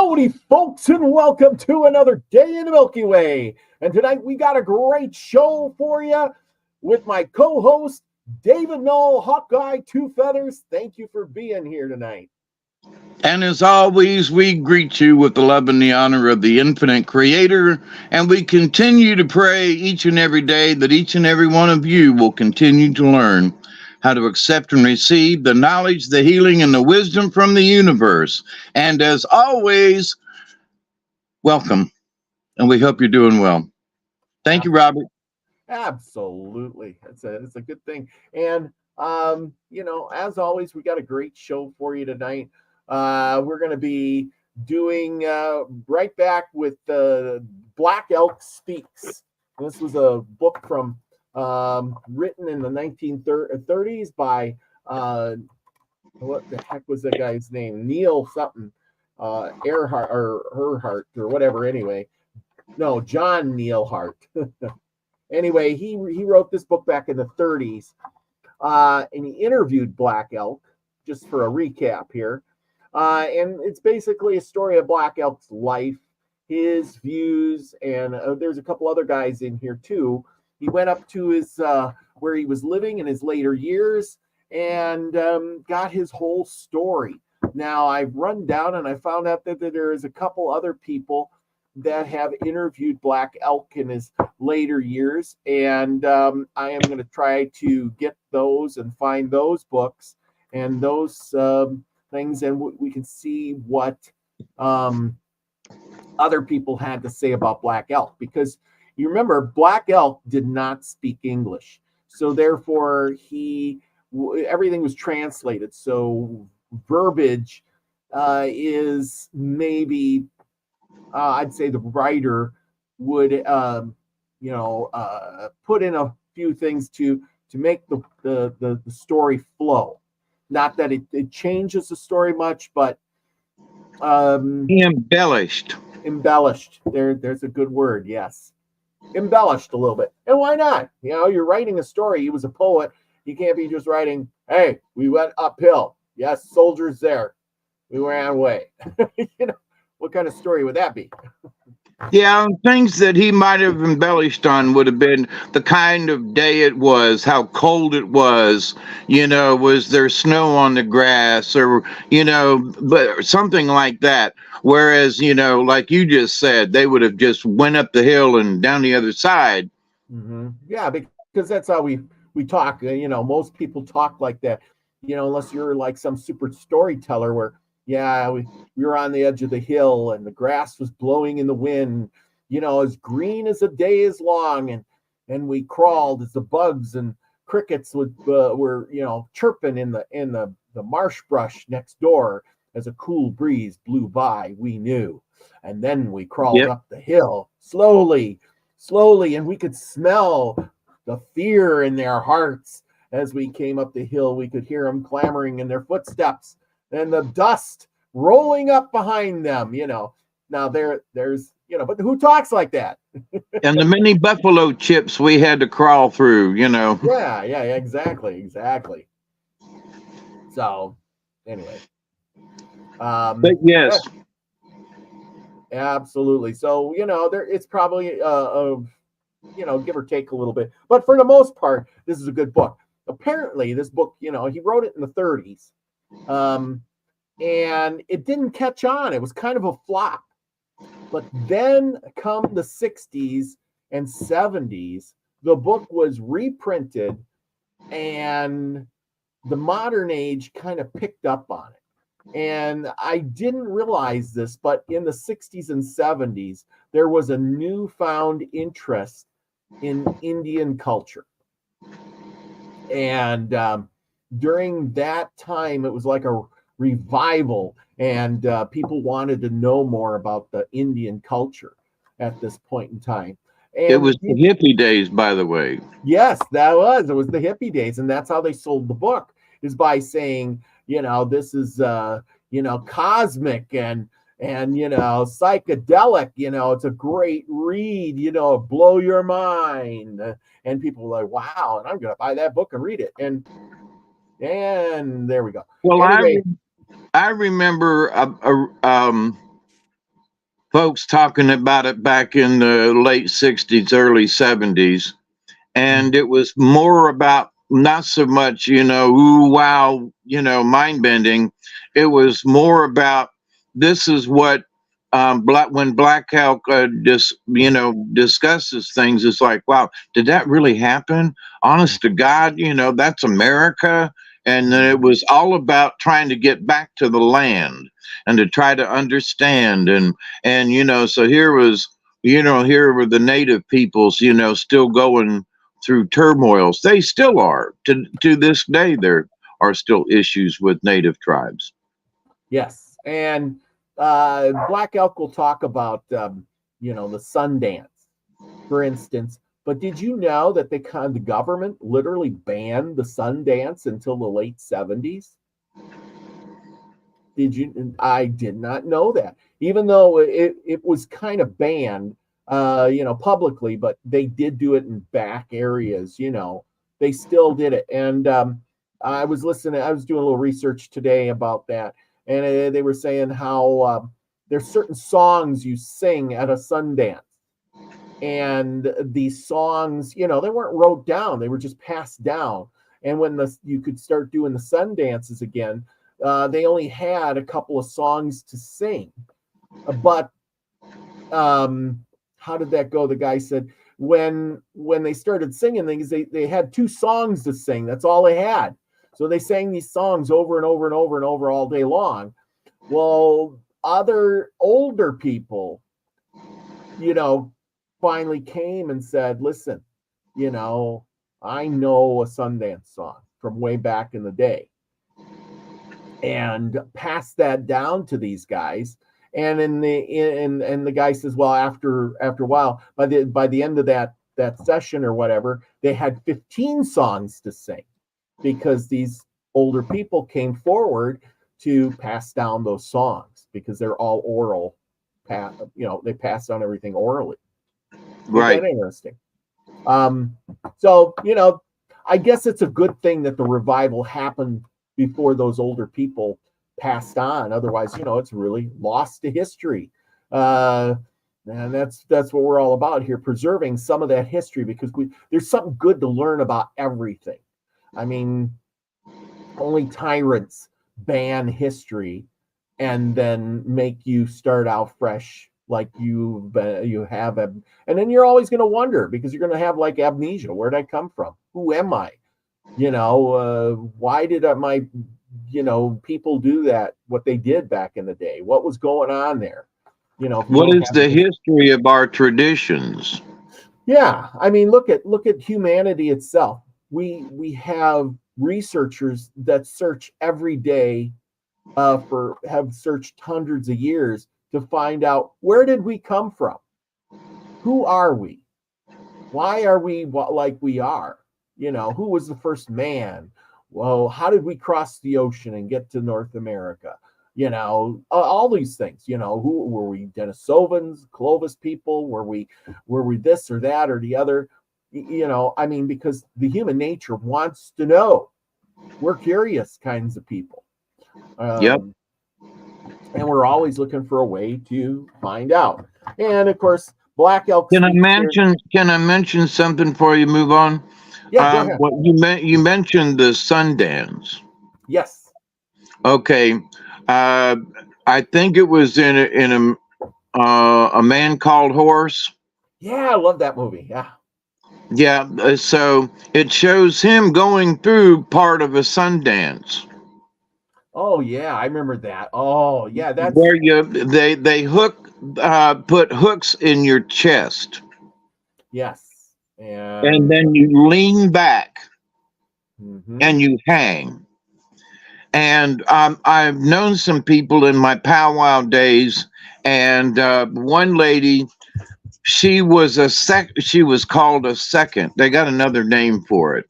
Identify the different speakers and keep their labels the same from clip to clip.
Speaker 1: Howdy, folks, and welcome to another day in the Milky Way. And tonight we got a great show for you with my co-host, David Null, Hawkeye Two Feathers. Thank you for being here tonight.
Speaker 2: And as always, we greet you with the love and the honor of the infinite creator. And we continue to pray each and every day that each and every one of you will continue to learn how to accept and receive the knowledge, the healing, and the wisdom from the universe. And as always, welcome. And we hope you're doing well. Thank you, Robert.
Speaker 1: Absolutely. It's a good thing. And, as always, we got a great show for you tonight. We're going to be doing right back with Black Elk Speaks. This was a book from written in the 1930s by what the heck was the guy's name? Neil something, Earhart or Herhart or whatever. Anyway, no, John Neil Hart. Anyway, he wrote this book back in the 30s, and he interviewed Black Elk. Just for a recap here. And it's basically a story of Black Elk's life, his views, and there's a couple other guys in here too. He went up to his where he was living in his later years and got his whole story. Now, I've run down and I found out that there is a couple other people that have interviewed Black Elk in his later years, and I am going to try to get those and find those books and those things, and we can see what other people had to say about Black Elk, because you remember Black Elk did not speak English, so therefore everything was translated. So verbiage is maybe I'd say the writer would put in a few things to make the story flow. Not that it changes the story much, but
Speaker 2: Embellished.
Speaker 1: There's a good word. Yes, embellished a little bit. And why not? You're writing a story. He was a poet. You can't be just writing, "Hey, we went uphill. Yes, soldiers there. We ran away." What kind of story would that be?
Speaker 2: Yeah, things that he might have embellished on would have been the kind of day it was, how cold it was, was there snow on the grass, or, but something like that. Whereas, like you just said, they would have just went up the hill and down the other side.
Speaker 1: Mm-hmm. Yeah, because that's how we talk. Most people talk like that, unless you're like some super storyteller where, yeah, we were on the edge of the hill and the grass was blowing in the wind, as green as the day is long. And we crawled as the bugs and crickets were, chirping in the marsh brush next door as a cool breeze blew by, we knew. And then we crawled up the hill slowly, and we could smell the fear in their hearts. As we came up the hill, we could hear them clamoring in their footsteps and the dust rolling up behind them, Now there's, but who talks like that?
Speaker 2: And the many buffalo chips we had to crawl through,
Speaker 1: Yeah, exactly. So, anyway.
Speaker 2: But yes.
Speaker 1: Absolutely. So, it's probably, give or take a little bit. But for the most part, this is a good book. Apparently, this book, he wrote it in the 30s. And it didn't catch on. It was kind of a flop. But then come the 60s and 70s, the book was reprinted and the modern age kind of picked up on it. And I didn't realize this, but in the 60s and 70s, there was a newfound interest in Indian culture. And during that time, it was like a revival, and people wanted to know more about the Indian culture at this point in time. And
Speaker 2: it was the hippie days, by the way.
Speaker 1: Yes, it was the hippie days, and that's how they sold the book, is by saying, this is cosmic and psychedelic, it's a great read, blow your mind. And people were like, wow, and I'm gonna buy that book and read it. And there we go.
Speaker 2: Well, anyway, I remember folks talking about it back in the late 60s, early 70s. And it was more about not so much, ooh, wow, mind bending. It was more about this is what when Black Elk discusses things. It's like, wow, did that really happen? Honest to God, that's America. And then it was all about trying to get back to the land and to try to understand. And so here was, here were the native peoples, still going through turmoils. They still are. To this day, there are still issues with native tribes.
Speaker 1: Yes. And Black Elk will talk about, the Sundance, for instance. But did you know that the government literally banned the Sundance until the late 70s? Did you? I did not know that. Even though it was kind of banned, publicly, but they did do it in back areas. They still did it. And I was doing a little research today about that, and they were saying how there's certain songs you sing at a Sundance. And these songs, they weren't wrote down; they were just passed down. And when you could start doing the sun dances again, they only had a couple of songs to sing. But how did that go? The guy said when they started singing things, they had 2 songs to sing. That's all they had. So they sang these songs over and over and over and over all day long. Well, other older people, finally came and said, listen, I know a Sundance song from way back in the day, and passed that down to these guys. And the guy says, well, after a while, by the end of that session or whatever, they had 15 songs to sing, because these older people came forward to pass down those songs, because they're all oral. They pass down everything orally.
Speaker 2: Right.
Speaker 1: Isn't that interesting? So, I guess it's a good thing that the revival happened before those older people passed on. Otherwise, it's really lost to history. And that's what we're all about here, preserving some of that history, because there's something good to learn about everything. I mean, only tyrants ban history and then make you start out fresh, like you have, and then you're always going to wonder, because you're going to have like amnesia. Where'd I come from? Who am I? Why did my people do that? What they did back in the day? What was going on there?
Speaker 2: What is the history of our traditions?
Speaker 1: Yeah, I mean, look at humanity itself. We have researchers that search every day, have searched hundreds of years to find out, where did we come from? Who are we? Why are we like we are? Who was the first man? Well, how did we cross the ocean and get to North America? All these things. Who were we? Denisovans, Clovis people? Were we this or that or the other? I mean, because the human nature wants to know. We're curious kinds of people.
Speaker 2: Yep.
Speaker 1: And we're always looking for a way to find out. And of course, Black Elk.
Speaker 2: Can I mention something before you move on?
Speaker 1: Yeah, go ahead.
Speaker 2: You mentioned the Sundance.
Speaker 1: Yes.
Speaker 2: Okay. I think it was in a Man Called Horse.
Speaker 1: Yeah, I love that movie. Yeah.
Speaker 2: Yeah. So it shows him going through part of a Sundance.
Speaker 1: Oh yeah, I remember that. Oh yeah, that's
Speaker 2: where they put hooks in your chest.
Speaker 1: Yes.
Speaker 2: And then you lean back and you hang. And I've known some people in my powwow days, and one lady, she was called a second. They got another name for it.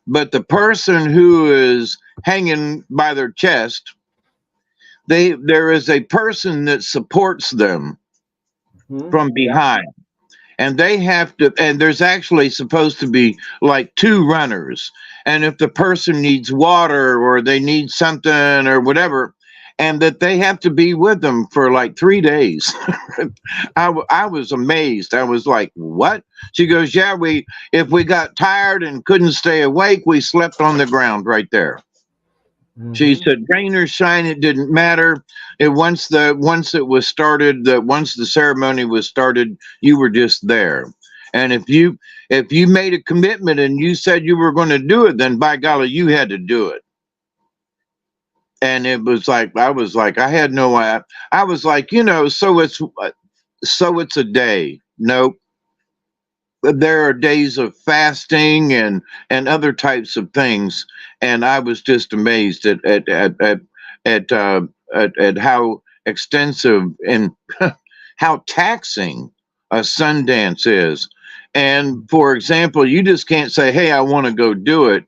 Speaker 2: But the person who is hanging by their chest, there is a person that supports them from behind. Yeah. And they have to, and there's actually supposed to be like 2 runners. And if the person needs water or they need something or whatever, and that they have to be with them for like 3 days. I was amazed. I was like, what? She goes, yeah, if we got tired and couldn't stay awake, we slept on the ground right there. She
Speaker 1: Mm-hmm.
Speaker 2: said, rain or shine, it didn't matter. Once it was started, once the ceremony was started, you were just there. And if you made a commitment and you said you were going to do it, then by golly, you had to do it. And it was like I had no idea. I was like, so it's a day. Nope. There are days of fasting and other types of things, and I was just amazed at how extensive and how taxing a Sundance is. And for example, you just can't say, "Hey, I want to go do it."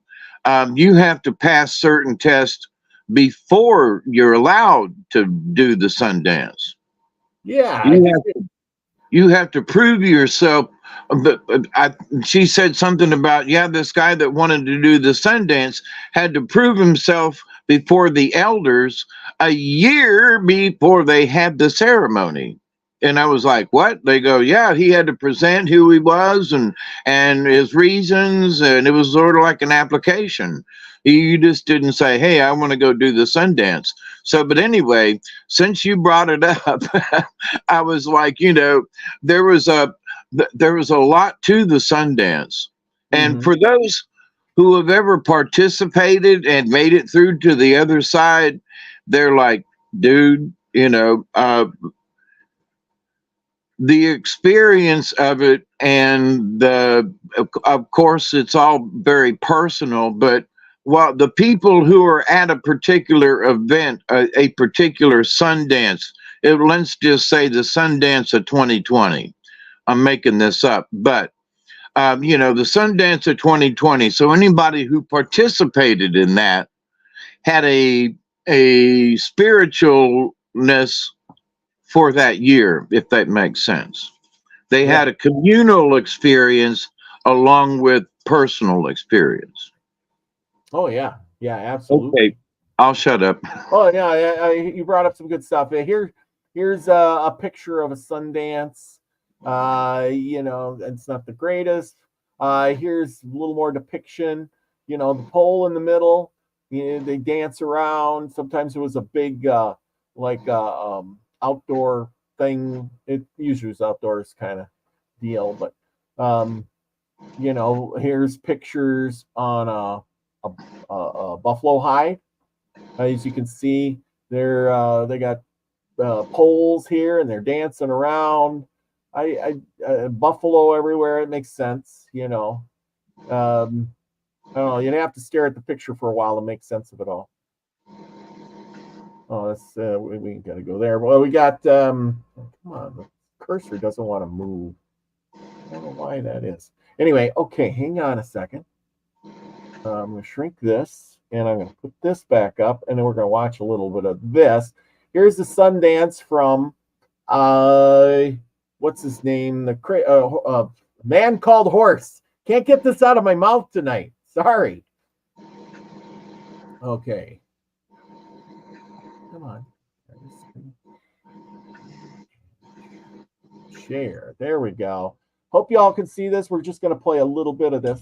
Speaker 2: You have to pass certain tests before you're allowed to do the Sundance.
Speaker 1: Yeah, I
Speaker 2: You
Speaker 1: think
Speaker 2: have you have to prove yourself. She said something about, yeah, this guy that wanted to do the Sundance had to prove himself before the elders a year before they had the ceremony. And I was like, what? They go, yeah, he had to present who he was and his reasons, and it was sort of like an application. You just didn't say, hey, I want to go do the Sundance. So, but anyway, since you brought it up, I was like, there was a lot to the Sundance. And
Speaker 1: mm-hmm.
Speaker 2: for those who have ever participated and made it through to the other side, they're like, dude, the experience of it, and of course it's all very personal, but while the people who are at a particular event, a particular Sundance, let's just say the Sundance of 2020, I'm making this up, but the Sundance of 2020, so anybody who participated in that had a spiritualness for that year, if that makes sense. They
Speaker 1: Yeah.
Speaker 2: had a communal experience along with personal experience.
Speaker 1: Oh yeah. Yeah, absolutely.
Speaker 2: Okay, I'll shut up.
Speaker 1: Oh yeah, you brought up some good stuff. Here's a picture of a Sundance. It's not the greatest. Here's a little more depiction. The pole in the middle. They dance around. Sometimes it was a big outdoor thing. It usually was outdoors kind of deal, but here's pictures on a buffalo hide. As you can see, they got poles here and they're dancing around. Buffalo everywhere. It makes sense, I don't know. You'd have to stare at the picture for a while to make sense of it all. Oh, that's we got to go there. Well, we got. Come on, the cursor doesn't want to move. I don't know why that is. Anyway, okay, hang on a second. I'm going to shrink this, and I'm going to put this back up, and then we're going to watch a little bit of this. Here's the Sundance from what's his name? The Man Called Horse. Can't get this out of my mouth tonight. Sorry. Okay. Come on. Share. There we go. Hope y'all can see this. We're just going to play a little bit of this.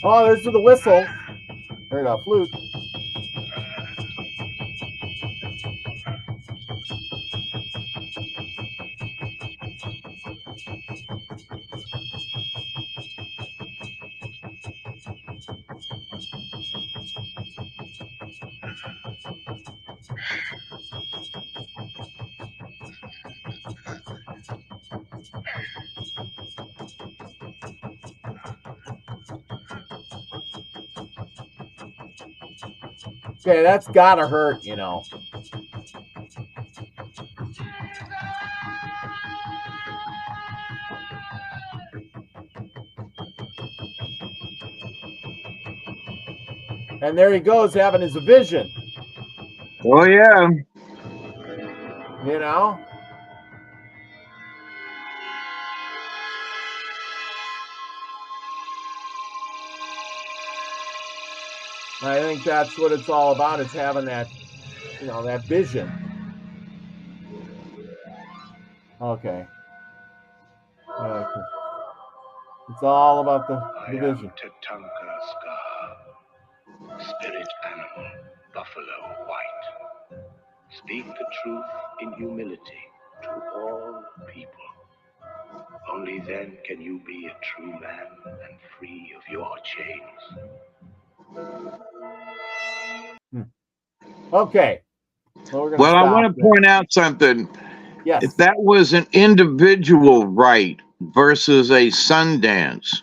Speaker 1: Oh, there's the whistle. Heard a flute. Okay, that's gotta hurt, you know. And there he goes having his vision,
Speaker 2: Oh yeah.
Speaker 1: you know. I think that's what it's all about, is having that, you know, that vision. Okay. It's all about the vision.
Speaker 3: Tatanka Ska, spirit animal, buffalo white. Speak the truth in humility to all people. Only then can you be a true man and free of your chains.
Speaker 1: Okay.
Speaker 2: Well, I want to point out something.
Speaker 1: Yes.
Speaker 2: If that was an individual rite versus a Sundance,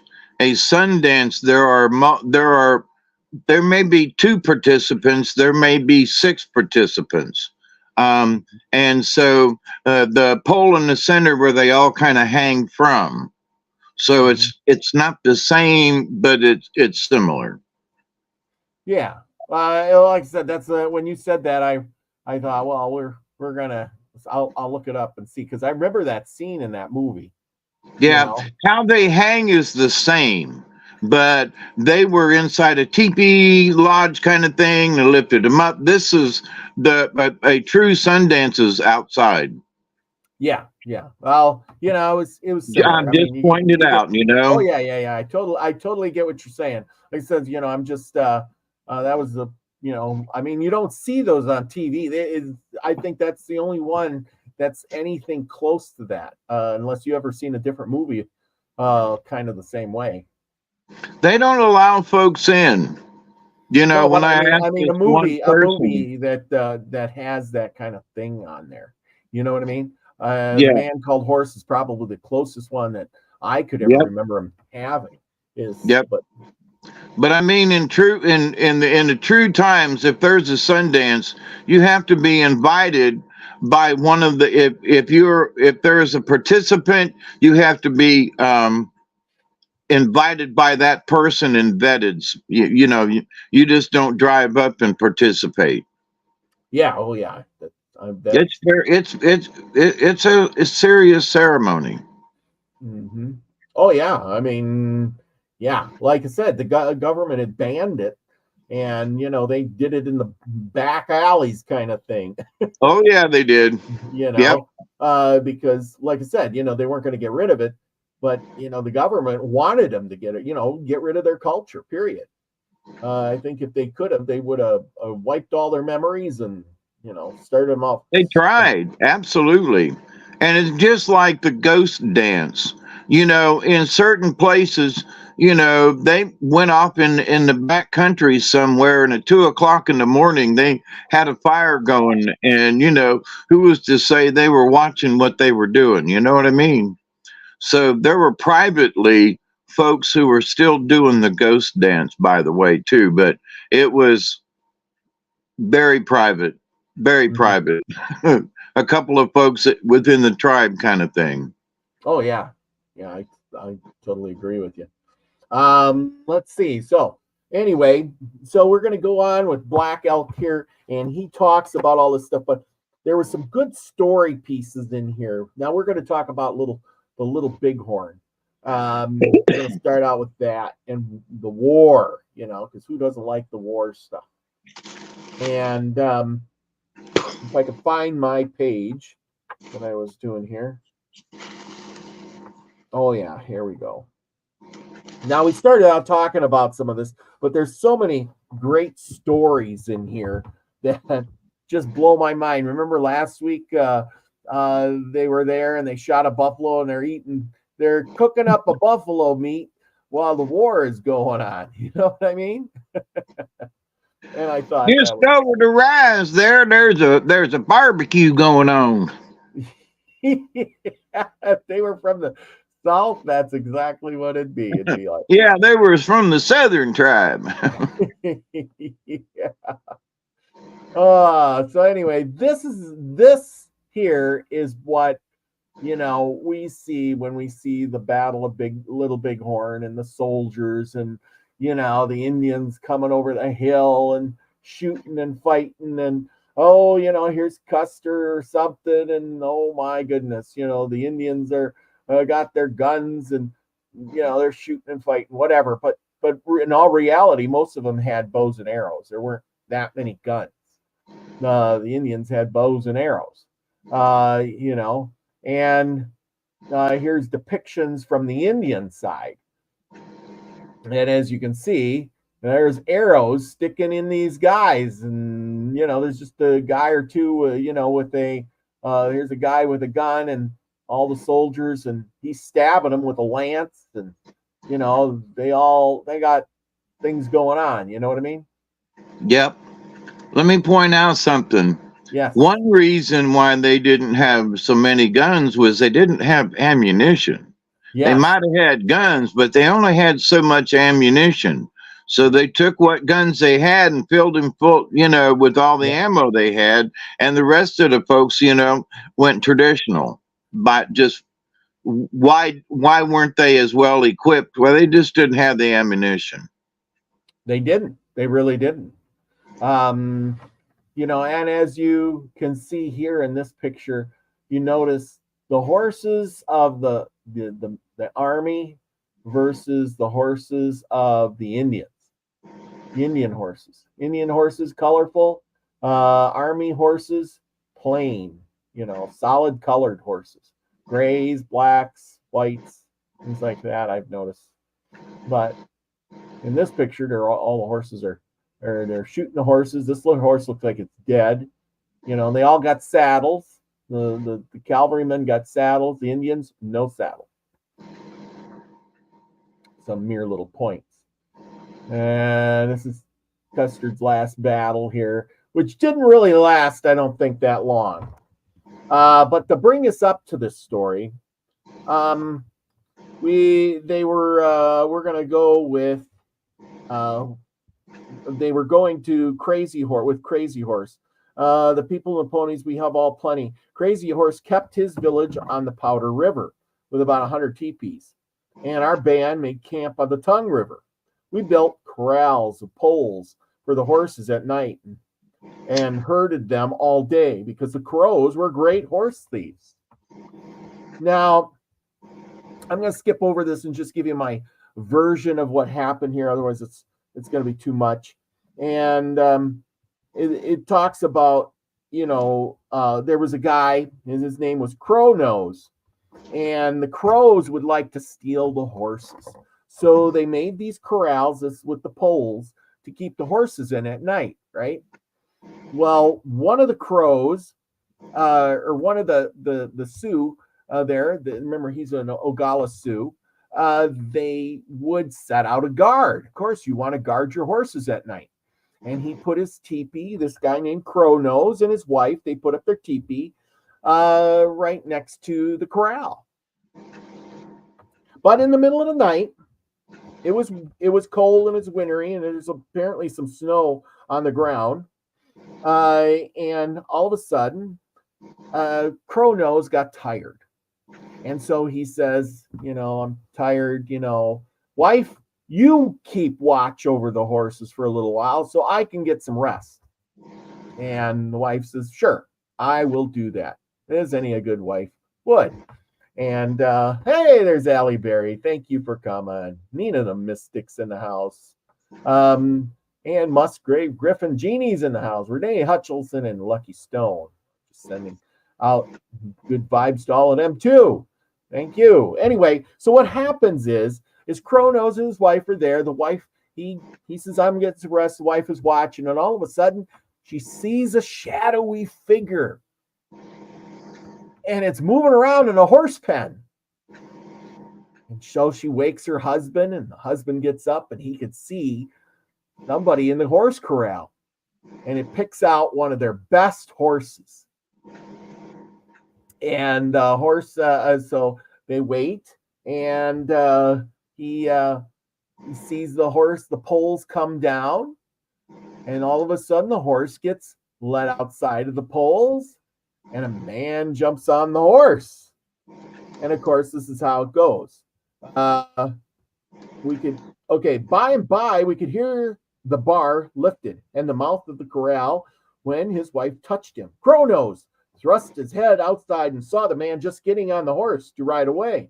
Speaker 2: there may be 2 participants, there may be 6 participants. And so the pole in the center where they all kind of hang from. So it's not the same, but it's similar.
Speaker 1: Yeah. Like I said, that's when you said that, I thought, well, we're gonna. I'll look it up and see, because I remember that scene in that movie.
Speaker 2: Yeah,
Speaker 1: you know?
Speaker 2: how they hang is the same, but they were inside a teepee lodge kind of thing. They lifted them up. This is a true Sundance is outside.
Speaker 1: Yeah. Well, you know, it was similar.
Speaker 2: I'm just pointing it out. You know.
Speaker 1: Oh yeah. I totally get what you're saying. Like I said, you know, I'm just that was the, you know, I mean, you don't see those on TV. I think that's the only one that's anything close to that, unless you ever seen a different movie, kind of the same way.
Speaker 2: They don't allow folks in. You know,
Speaker 1: No,
Speaker 2: when
Speaker 1: but
Speaker 2: I
Speaker 1: I mean, a
Speaker 2: one
Speaker 1: movie that has that kind of thing on there. You know what I mean? The
Speaker 2: yeah,
Speaker 1: Man Called Horse is probably the closest one that I could ever
Speaker 2: yep,
Speaker 1: remember him having.
Speaker 2: yep. But I mean, in the true times, if there's a Sundance, you have to be invited by one of the if there is a participant, you have to be invited by that person and vetted. You know, you just don't drive up and participate.
Speaker 1: Yeah. Oh yeah.
Speaker 2: It's very it's a serious ceremony.
Speaker 1: Mm-hmm. Oh yeah. I mean, yeah. Like I said, the government had banned it, and you know they did it in the back alleys, kind of thing.
Speaker 2: Oh yeah, they did.
Speaker 1: You
Speaker 2: Yep.
Speaker 1: know, because like I said, you know they weren't going to get rid of it, but you know the government wanted them to get it. You know, get rid of their culture. Period. I think if they could have, they would have wiped all their memories and, you know, started them off.
Speaker 2: They tried, absolutely. And it's just like the ghost dance. You know, in certain places, you know, they went off in the back country somewhere, and at 2 o'clock in the morning, they had a fire going. And, you know, who was to say they were watching what they were doing? You know what I mean? So there were privately folks who were still doing the ghost dance, by the way, too, but it was very private, very private. A couple of folks within the tribe kind of thing.
Speaker 1: Oh yeah, I totally agree with you. Let's see. So anyway, so we're gonna go on with Black Elk here, and he talks about all this stuff, but there were some good story pieces in here. Now we're gonna talk about the little bighorn. We're gonna start out with that and the war, you know, because who doesn't like the war stuff? And if I could find my page that I was doing here. Oh yeah, here we go. Now, we started out talking about some of this, but there's so many great stories in here that just blow my mind. Remember last week, they were there and they shot a buffalo and they're cooking up a buffalo meat while the war is going on. You know what I mean? And I thought
Speaker 2: Just
Speaker 1: that was
Speaker 2: over the rise there, there's a barbecue going on.
Speaker 1: if they were from the South, that's exactly what it'd be. It'd be like,
Speaker 2: Yeah, they were from the Southern tribe.
Speaker 1: yeah. So anyway, this here is what we see when we see the battle of Little Bighorn and the soldiers and the Indians coming over the hill and shooting and fighting and here's Custer or something, and oh my goodness, the Indians are got their guns and they're shooting and fighting, whatever. But in all reality, most of them had bows and arrows. There weren't that many guns. The Indians had bows and arrows, and here's depictions from the Indian side. And as you can see, there's arrows sticking in these guys, and there's just a guy or two, with here's a guy with a gun and all the soldiers, and he's stabbing them with a lance, and they got things going on. You know what I mean?
Speaker 2: Yep. Let me point out something.
Speaker 1: Yes.
Speaker 2: One reason why they didn't have so many guns was they didn't have ammunition.
Speaker 1: Yes.
Speaker 2: They might have had guns, but they only had so much ammunition. So they took what guns they had and filled them full, with all the ammo they had. And the rest of the folks, went traditional. But just why weren't they as well equipped? Well, they just didn't have the ammunition.
Speaker 1: They didn't. They really didn't. And as you can see here in this picture, you notice the horses of the army versus the horses of the Indians. The Indian horses, colorful. Army horses, plain. Solid colored horses, grays, blacks, whites, things like that. I've noticed. But in this picture, all the horses they're shooting the horses. This little horse looks like it's dead. They all got saddles. The cavalrymen got saddles. The Indians, no saddle. Some mere little points. And this is Custer's last battle here, which didn't really last, I don't think, that long. But to bring us up to this story, we're going to go with they were going to Crazy Horse. The people and the ponies, we have all plenty. Crazy Horse kept his village on the Powder River with about 100 teepees. And our band made camp on the Tongue River. We built corrals of poles for the horses at night and herded them all day because the Crows were great horse thieves. Now, I'm going to skip over this and just give you my version of what happened here. Otherwise, it's going to be too much. And it talks about, there was a guy, and his name was Crow Nose, and the crows would like to steal the horses. So they made these corrals with the poles to keep the horses in at night, right? Well, one of the crows, or one of the Sioux remember he's an Oglala Sioux, they would set out a guard. Of course, you want to guard your horses at night. And he put his teepee, this guy named Crow Nose and his wife, they put up their teepee right next to the corral. But in the middle of the night, it was cold and it's wintry, and there's apparently some snow on the ground. And all of a sudden, Crow Nose got tired. And so he says, I'm tired, wife, you keep watch over the horses for a little while so I can get some rest. And the wife says, sure, I will do that, as any a good wife would. And hey, there's Allie Berry. Thank you for coming. Nina the Mystic's in the house. And Musgrave Griffin Jeannie's in the house. Renee Hutchinson and Lucky Stone. Just sending out good vibes to all of them too. Thank you. Anyway, so what happens is is Kronos and his wife are there. The wife, he says, I'm getting some rest. The wife is watching, and all of a sudden, she sees a shadowy figure. And it's moving around in a horse pen. And so she wakes her husband, and the husband gets up, and he could see somebody in the horse corral. And it picks out one of their best horses. And so they wait, and he sees the horse, the poles come down, and all of a sudden the horse gets let outside of the poles, and a man jumps on the horse. And of course, this is how it goes. By and by, we could hear the bar lifted and the mouth of the corral when his wife touched him. Kronos thrust his head outside and saw the man just getting on the horse to ride away.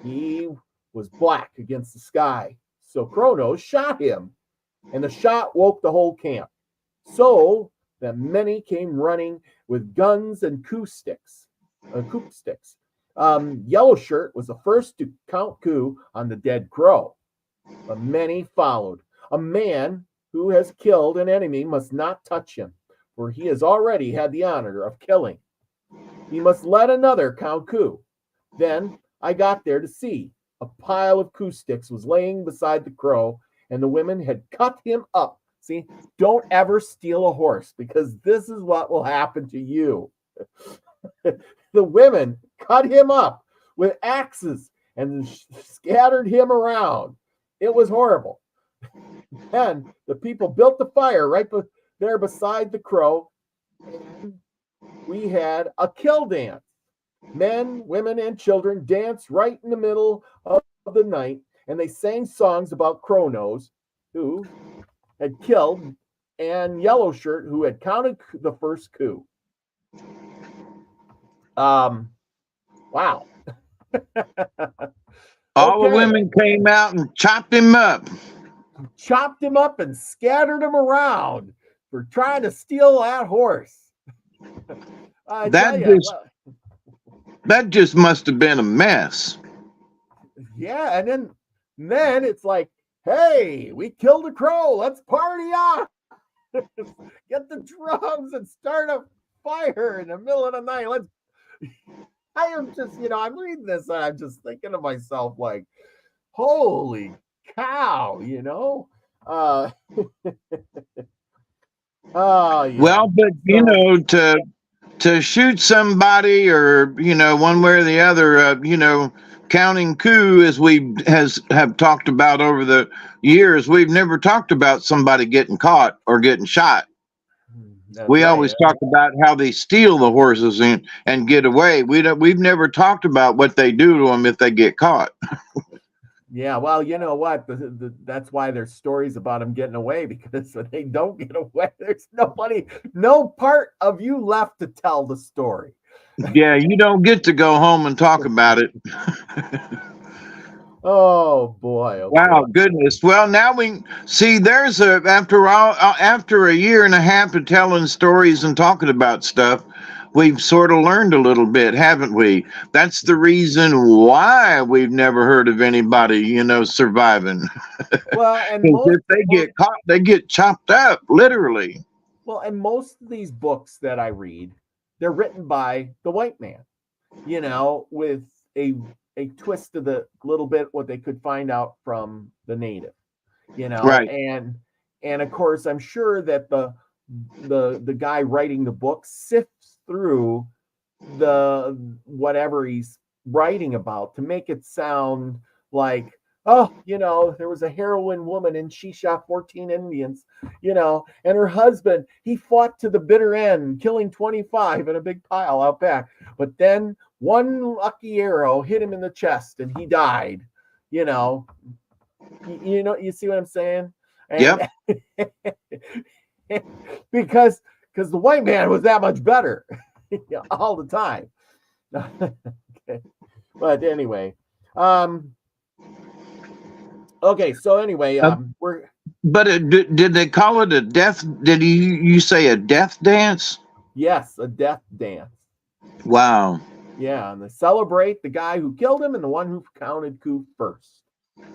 Speaker 1: He was black against the sky, so Kronos shot him, and the shot woke the whole camp. So that many came running with guns and coop sticks. Yellow Shirt was the first to count coup on the dead crow, but many followed. A man who has killed an enemy must not touch him, for he has already had the honor of killing. He must let another count coup. Then I got there to see. A pile of coup sticks was laying beside the crow, and the women had cut him up. See, don't ever steal a horse, because this is what will happen to you. The women cut him up with axes and scattered him around. It was horrible. Then the people built the fire right there beside the crow, and we had a kill dance. Men, women, and children danced right in the middle of the night, and they sang songs about Kronos, who had killed, and Yellow Shirt, who had counted the first coup. Wow.
Speaker 2: All the women came out and chopped him up.
Speaker 1: Chopped him up and scattered him around for trying to steal that horse.
Speaker 2: That just must have been a mess.
Speaker 1: Yeah, and then it's like, hey, we killed a crow. Let's party on. Get the drums and start a fire in the middle of the night. I am just, I'm reading this and I'm just thinking to myself, like, holy cow, Oh, yeah.
Speaker 2: Well, but to shoot somebody, or one way or the other, counting coup, as we have talked about over the years, we've never talked about somebody getting caught or getting shot. We always talk about how they steal the horses and get away. We've never talked about what they do to them if they get caught.
Speaker 1: Yeah, well, you know what? That's why there's stories about them getting away, because when they don't get away, there's no part of you left to tell the story.
Speaker 2: Yeah, you don't get to go home and talk about it.
Speaker 1: Oh boy! Okay.
Speaker 2: Wow, goodness. Well, now we see. After a year and a half of telling stories and talking about stuff, we've sort of learned a little bit, haven't we? That's the reason why we've never heard of anybody, surviving.
Speaker 1: Well, and
Speaker 2: if they get caught, they get chopped up, literally.
Speaker 1: Well, and most of these books that I read, they're written by the white man, with a twist to the little bit what they could find out from the native,
Speaker 2: right.
Speaker 1: And of course, I'm sure that the guy writing the book sifts through the whatever he's writing about to make it sound like, oh, there was a heroine woman and she shot 14 Indians, and her husband, he fought to the bitter end, killing 25 in a big pile out back. But then one lucky arrow hit him in the chest and he died. You see what I'm saying?
Speaker 2: Yep.
Speaker 1: because the white man was that much better all the time. Okay. But anyway, okay, so anyway, we're.
Speaker 2: But did they call it a death? Did you say a death dance?
Speaker 1: Yes, a death dance.
Speaker 2: Wow.
Speaker 1: Yeah, and they celebrate the guy who killed him and the one who counted coup first.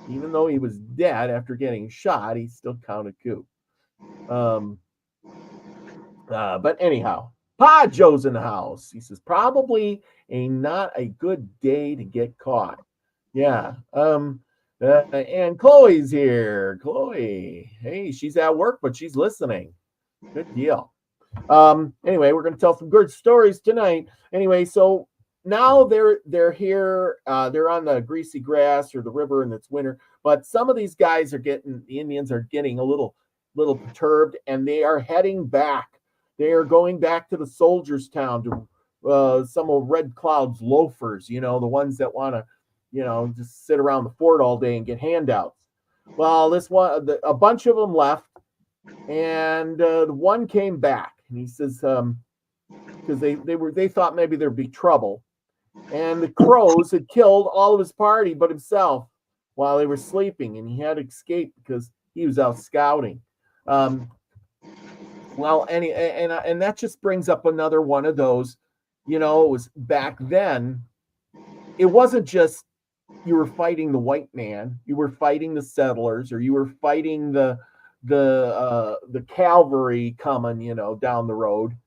Speaker 1: Even though he was dead after getting shot, he still counted coup. But anyhow, Pa Joe's in the house. He says, probably not a good day to get caught. Yeah. And Chloe's here. Chloe. Hey, she's at work, but she's listening. Good deal. Anyway, we're going to tell some good stories tonight. Anyway, so now they're here. They're on the greasy grass or the river, and it's winter. But some of these guys the Indians are getting a little perturbed, and they are heading back. They are going back to the soldiers' town to some of Red Cloud's loafers, the ones that want to, just sit around the fort all day and get handouts. Well, a bunch of them left, and the one came back, and he says, because they thought maybe there'd be trouble, and the Crows had killed all of his party but himself while they were sleeping, and he had to escape because he was out scouting. Well, and that just brings up another one of those, it was back then. It wasn't just you were fighting the white man, you were fighting the settlers, or you were fighting the cavalry coming, down the road.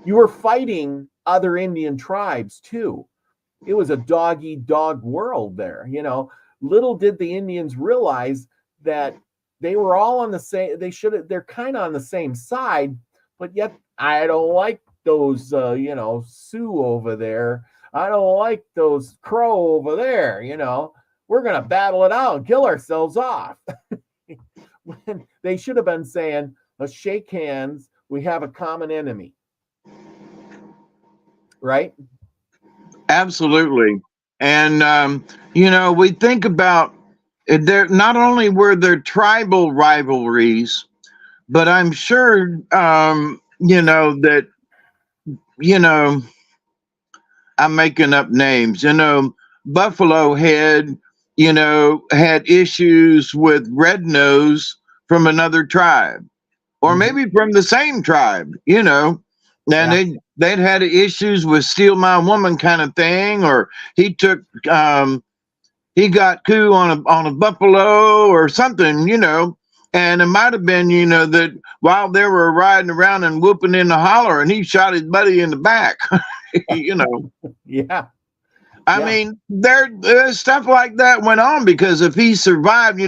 Speaker 1: You were fighting other Indian tribes too. It was a dog-eat-dog world there. Little did the Indians realize that they were all on the same. They're kind of on the same side, but yet I don't like those, Sioux over there. I don't like those Crow over there. We're gonna battle it out and kill ourselves off. When they should have been saying, "Let's shake hands. We have a common enemy." Right?
Speaker 2: Absolutely. And we think about there. Not only were there tribal rivalries, but I'm sure that I'm making up names. Buffalo had issues with Red Nose from another tribe, or maybe from the same tribe. And they'd had issues with steal my woman kind of thing, or he got coup on a buffalo or something, and it might have been, that while they were riding around and whooping in the holler, and he shot his buddy in the back.
Speaker 1: Yeah.
Speaker 2: I mean, there's stuff like that went on, because if he survived,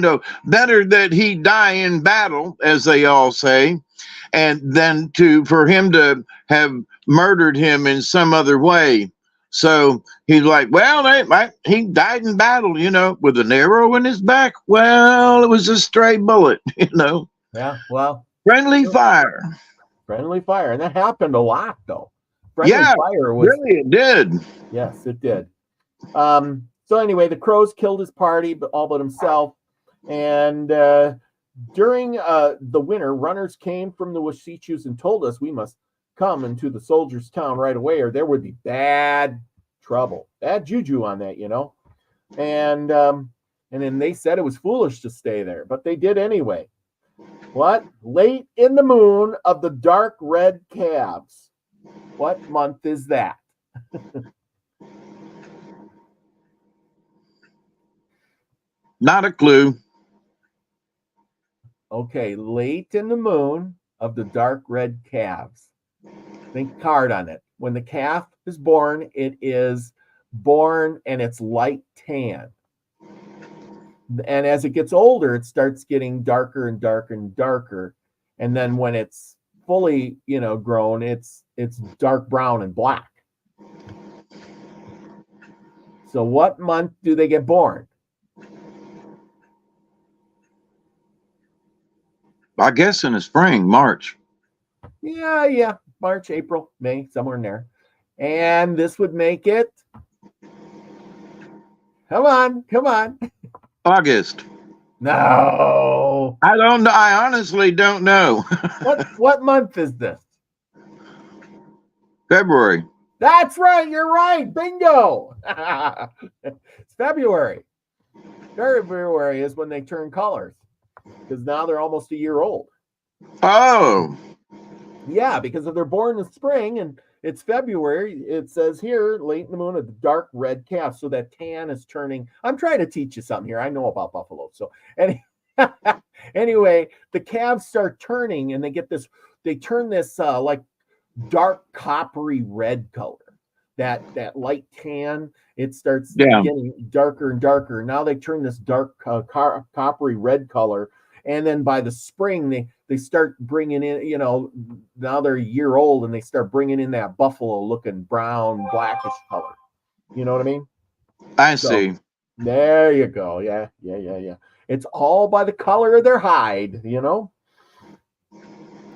Speaker 2: better that he die in battle, as they all say, and then for him to have murdered him in some other way. So he's like, well, he died in battle, with an arrow in his back. Well, it was a stray bullet,
Speaker 1: Yeah, well.
Speaker 2: Friendly fire.
Speaker 1: Friendly fire. And that happened a lot, though. Friendly fire was.
Speaker 2: Really, it did.
Speaker 1: Yes, it did. So anyway, the Crows killed his party, but all but himself. And during the winter, runners came from the Wasichus and told us we must come into the soldiers' town right away, or there would be bad trouble, bad juju on that, And then they said it was foolish to stay there, but they did anyway. What? Late in the moon of the dark red calves. What month is that?
Speaker 2: Not a clue.
Speaker 1: Okay, late in the moon of the dark red calves. Think hard on it. When the calf is born, it is born and it's light tan. And as it gets older, it starts getting darker and darker and darker. And then when it's fully, grown, it's dark brown and black. So what month do they get born?
Speaker 2: I guess in the spring, March.
Speaker 1: Yeah. March, April, May, somewhere in there. And this would make it. Come on.
Speaker 2: August.
Speaker 1: No.
Speaker 2: I don't know. I honestly don't know.
Speaker 1: What month is this?
Speaker 2: February.
Speaker 1: That's right. You're right. Bingo. It's February. February is when they turn colors, because now they're almost a year old.
Speaker 2: Oh.
Speaker 1: Yeah, because if they're born in spring and it's February, it says here, late in the moon, a dark red calf. So that tan is turning. I'm trying to teach you something here. I know about buffalo. So anyway, the calves start turning and they turn this like dark coppery red color. That light tan, it starts
Speaker 2: Yeah.
Speaker 1: getting darker and darker. Now they turn this dark coppery red color, and then by the spring they start bringing in, now they're a year old and they start bringing in that buffalo looking brown blackish color. You know what I mean?
Speaker 2: I
Speaker 1: So
Speaker 2: see.
Speaker 1: there you go. Yeah. It's all by the color of their hide.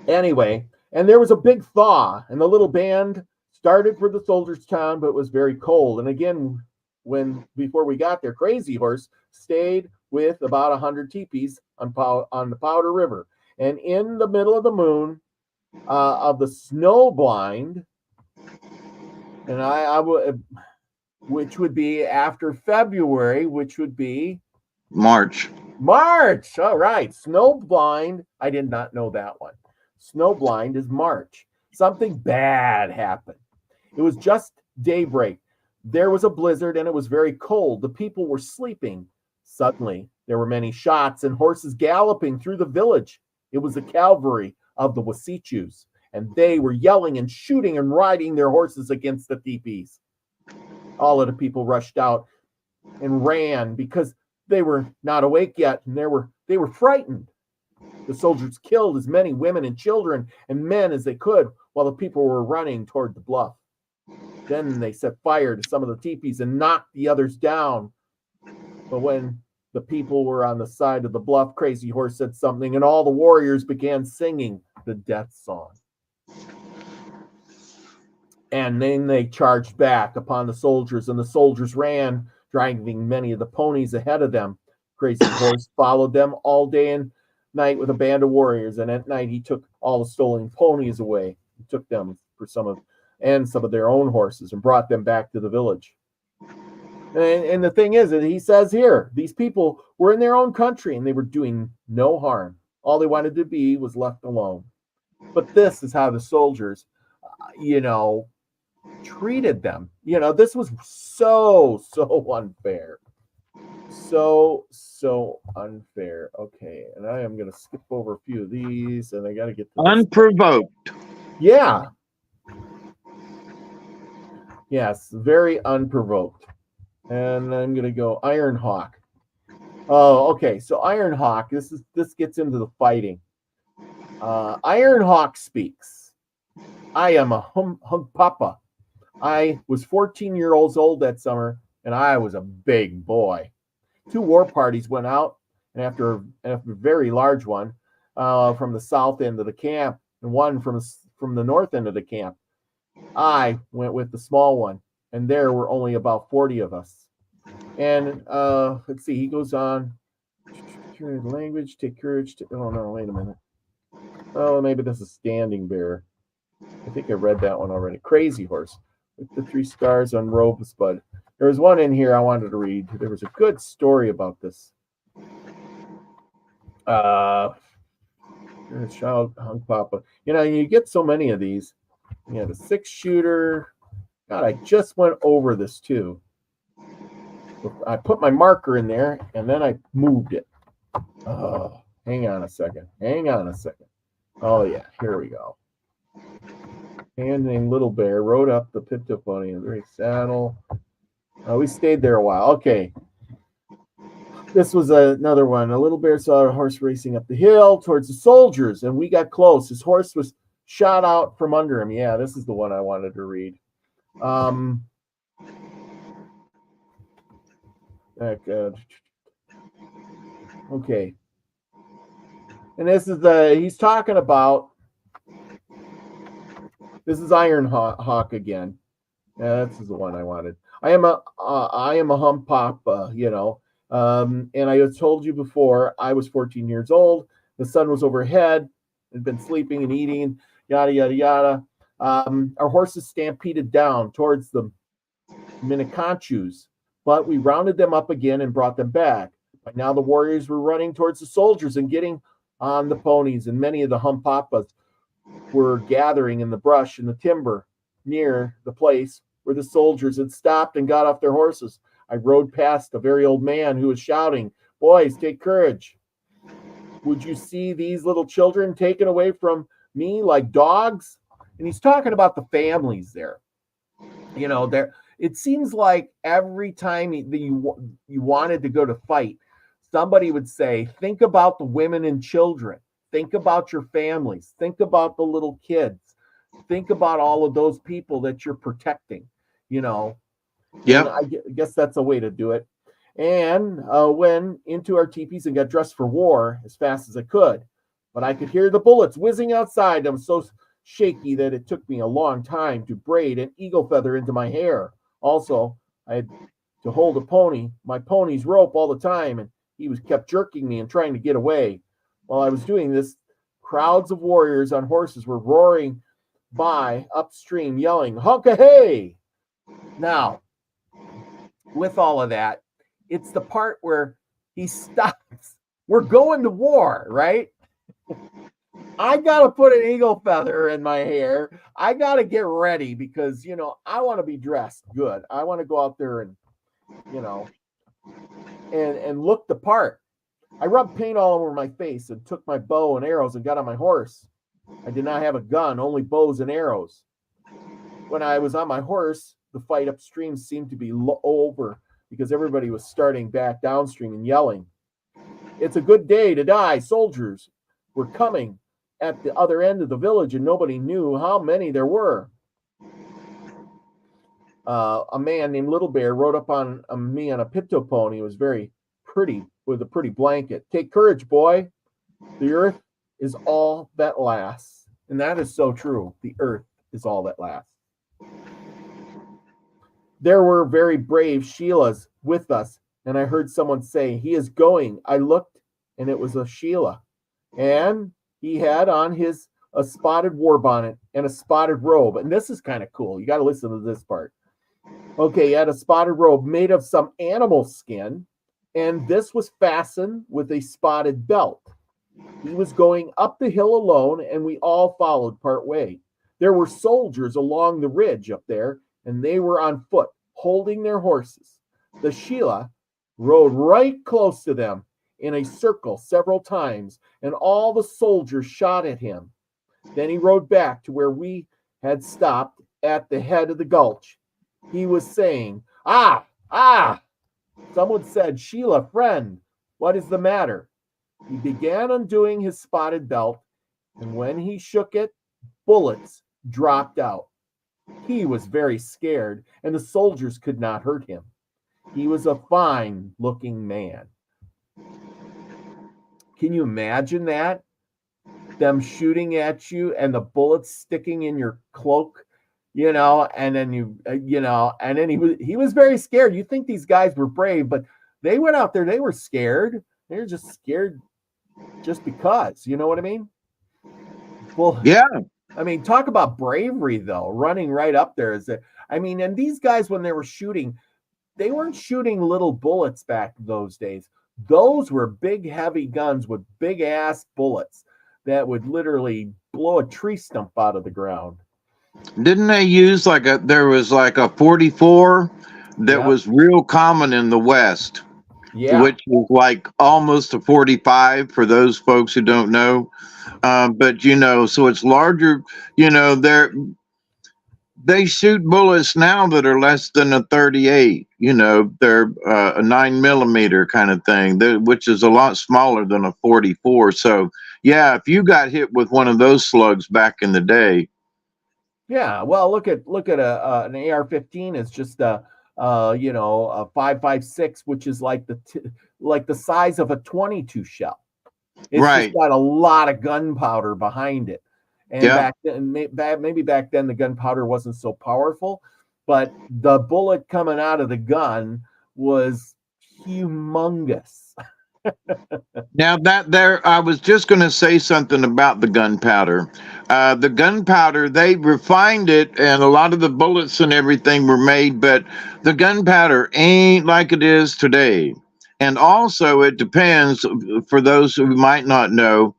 Speaker 1: Anyway, and there was a big thaw, and the little band started for the soldiers' town, but it was very cold. And again, before we got there, Crazy Horse stayed with about 100 teepees on the Powder River. And in the middle of the moon of the snow blind, and I would, which would be after February, which would be
Speaker 2: March.
Speaker 1: All right, snow blind. I did not know that one. Snow blind is March. Something bad happened. It was just daybreak. There was a blizzard and it was very cold. The people were sleeping. Suddenly, there were many shots and horses galloping through the village. It was the cavalry of the Wasichus, and they were yelling and shooting and riding their horses against the teepees. All of the people rushed out and ran because they were not awake yet, and they were frightened. The soldiers killed as many women and children and men as they could while the people were running toward the bluff. Then they set fire to some of the teepees and knocked the others down. But when the people were on the side of the bluff, Crazy Horse said something, and all the warriors began singing the death song. And then they charged back upon the soldiers, and the soldiers ran, driving many of the ponies ahead of them. Crazy Horse followed them all day and night with a band of warriors, and at night he took all the stolen ponies away. He took them for some of their own horses and brought them back to the village. And the thing is that he says here, these people were in their own country and they were doing no harm. All they wanted to be was left alone. But this is how the soldiers, treated them. This was so unfair. So unfair. Okay, and I am going to skip over a few of these, and I got to get to
Speaker 2: Unprovoked.
Speaker 1: Yeah. Yes, very unprovoked. And I'm going to go Iron Hawk. Oh, okay. So Iron Hawk, this gets into the fighting. Iron Hawk speaks. I am a hung papa. I was 14 years old that summer, and I was a big boy. 2 war parties went out, and after a very large one from the south end of the camp, and one from the north end of the camp, I went with the small one, and there were only about 40 of us. And let's see, he goes on. Language, take courage. Oh no, wait a minute. Oh, maybe this is Standing Bear. I think I read that one already. Crazy Horse with the 3 scars on Rosebud. There was one in here I wanted to read. There was a good story about this. Child Hung Papa. You get so many of these. You have a 6-shooter. God, I just went over this too. I put my marker in there and then I moved it. Hang on a second. Oh yeah, here we go. Man named Little Bear rode up the Pinto pony in a very saddle. We stayed there a while. Okay. This was another one. A little bear saw a horse racing up the hill towards the soldiers, and we got close. His horse was shot out from under him. Yeah, this is the one I wanted to read. Okay. And this is he's talking about, this is Iron Hawk again. Yeah, this is the one I wanted. I am a hum papa, and I told you before, I was 14 years old. The sun was overhead, had been sleeping and eating, yada, yada, yada. Our horses stampeded down towards the Miniconchus, but we rounded them up again and brought them back. By now the warriors were running towards the soldiers and getting on the ponies, and many of the hum papas were gathering in the brush and the timber near the place where the soldiers had stopped and got off their horses. I rode past a very old man who was shouting, "Boys, take courage. Would you see these little children taken away from me like dogs?" And he's talking about the families there. You know, there. It seems like every time you wanted to go to fight, somebody would say, "Think about the women and children. Think about your families. Think about the little kids. Think about all of those people that you're protecting." You know,
Speaker 2: Yep.
Speaker 1: and I guess that's a way to do it. And went into our teepees and got dressed for war as fast as I could. But I could hear the bullets whizzing outside. I was so shaky that it took me a long time to braid an eagle feather into my hair. Also, I had to hold my pony's rope all the time, and he was kept jerking me and trying to get away. While I was doing this, crowds of warriors on horses were roaring by upstream, yelling, "Hawkeye hey!" Now, with all of that, it's the part where he stops. We're going to war, right? I got to put an eagle feather in my hair. I got to get ready because, you know, I want to be dressed good. I want to go out there and, you know, and look the part. I rubbed paint all over my face and took my bow and arrows and got on my horse. I did not have a gun, only bows and arrows. When I was on my horse, the fight upstream seemed to be over because everybody was starting back downstream and yelling, "It's a good day to die. Soldiers were coming at the other end of the village, and nobody knew how many there were." A man named Little Bear rode up on me on a pinto pony. It was very pretty with a pretty blanket. "Take courage, boy. The earth is all that lasts." And that is so true. The earth is all that lasts. There were very brave Sheilas with us, and I heard someone say, "He is going." I looked, and it was a Sheila. And he had on a spotted war bonnet and a spotted robe. And this is kind of cool. You got to listen to this part. Okay, he had a spotted robe made of some animal skin, and this was fastened with a spotted belt. He was going up the hill alone, and we all followed part way. There were soldiers along the ridge up there, and they were on foot, holding their horses. The Sheila rode right close to them in a circle several times, and all the soldiers shot at him. Then he rode back to where we had stopped at the head of the gulch. He was saying, "Ah, ah." Someone said, "Sheila, friend, what is the matter?" He began undoing his spotted belt, and when he shook it, bullets dropped out. He was very scared, and the soldiers could not hurt him. He was a fine-looking man. Can you imagine that? Them shooting at you and the bullets sticking in your cloak, you know, and then and then he was very scared. You think these guys were brave, but they went out there, they were scared. They were just scared just because, you know what I mean? Well,
Speaker 2: Yeah.
Speaker 1: I mean, talk about bravery, though, running right up there. And these guys, when they were shooting, they weren't shooting little bullets back those days. Those were big, heavy guns with big ass bullets that would literally blow a tree stump out of the ground.
Speaker 2: Didn't they use there was like a 44 that was real common in the West, which was like almost a 45 for those folks who don't know. But, you know, so it's larger, you know, they shoot bullets now that are less than a 38, you know, they're a 9mm kind of thing, which is a lot smaller than a 44. So, yeah, if you got hit with one of those slugs back in the day.
Speaker 1: Yeah, well, look at an AR-15 is just a 5.56, which is like the size of a 22 shell. It's just got a lot of gunpowder behind it. And back then, maybe back then the gunpowder wasn't so powerful, but the bullet coming out of the gun was humongous.
Speaker 2: Now I was just going to say something about the gunpowder. The gunpowder, they refined it, and a lot of the bullets and everything were made, but the gunpowder ain't like it is today. And also, it depends, for those who might not know,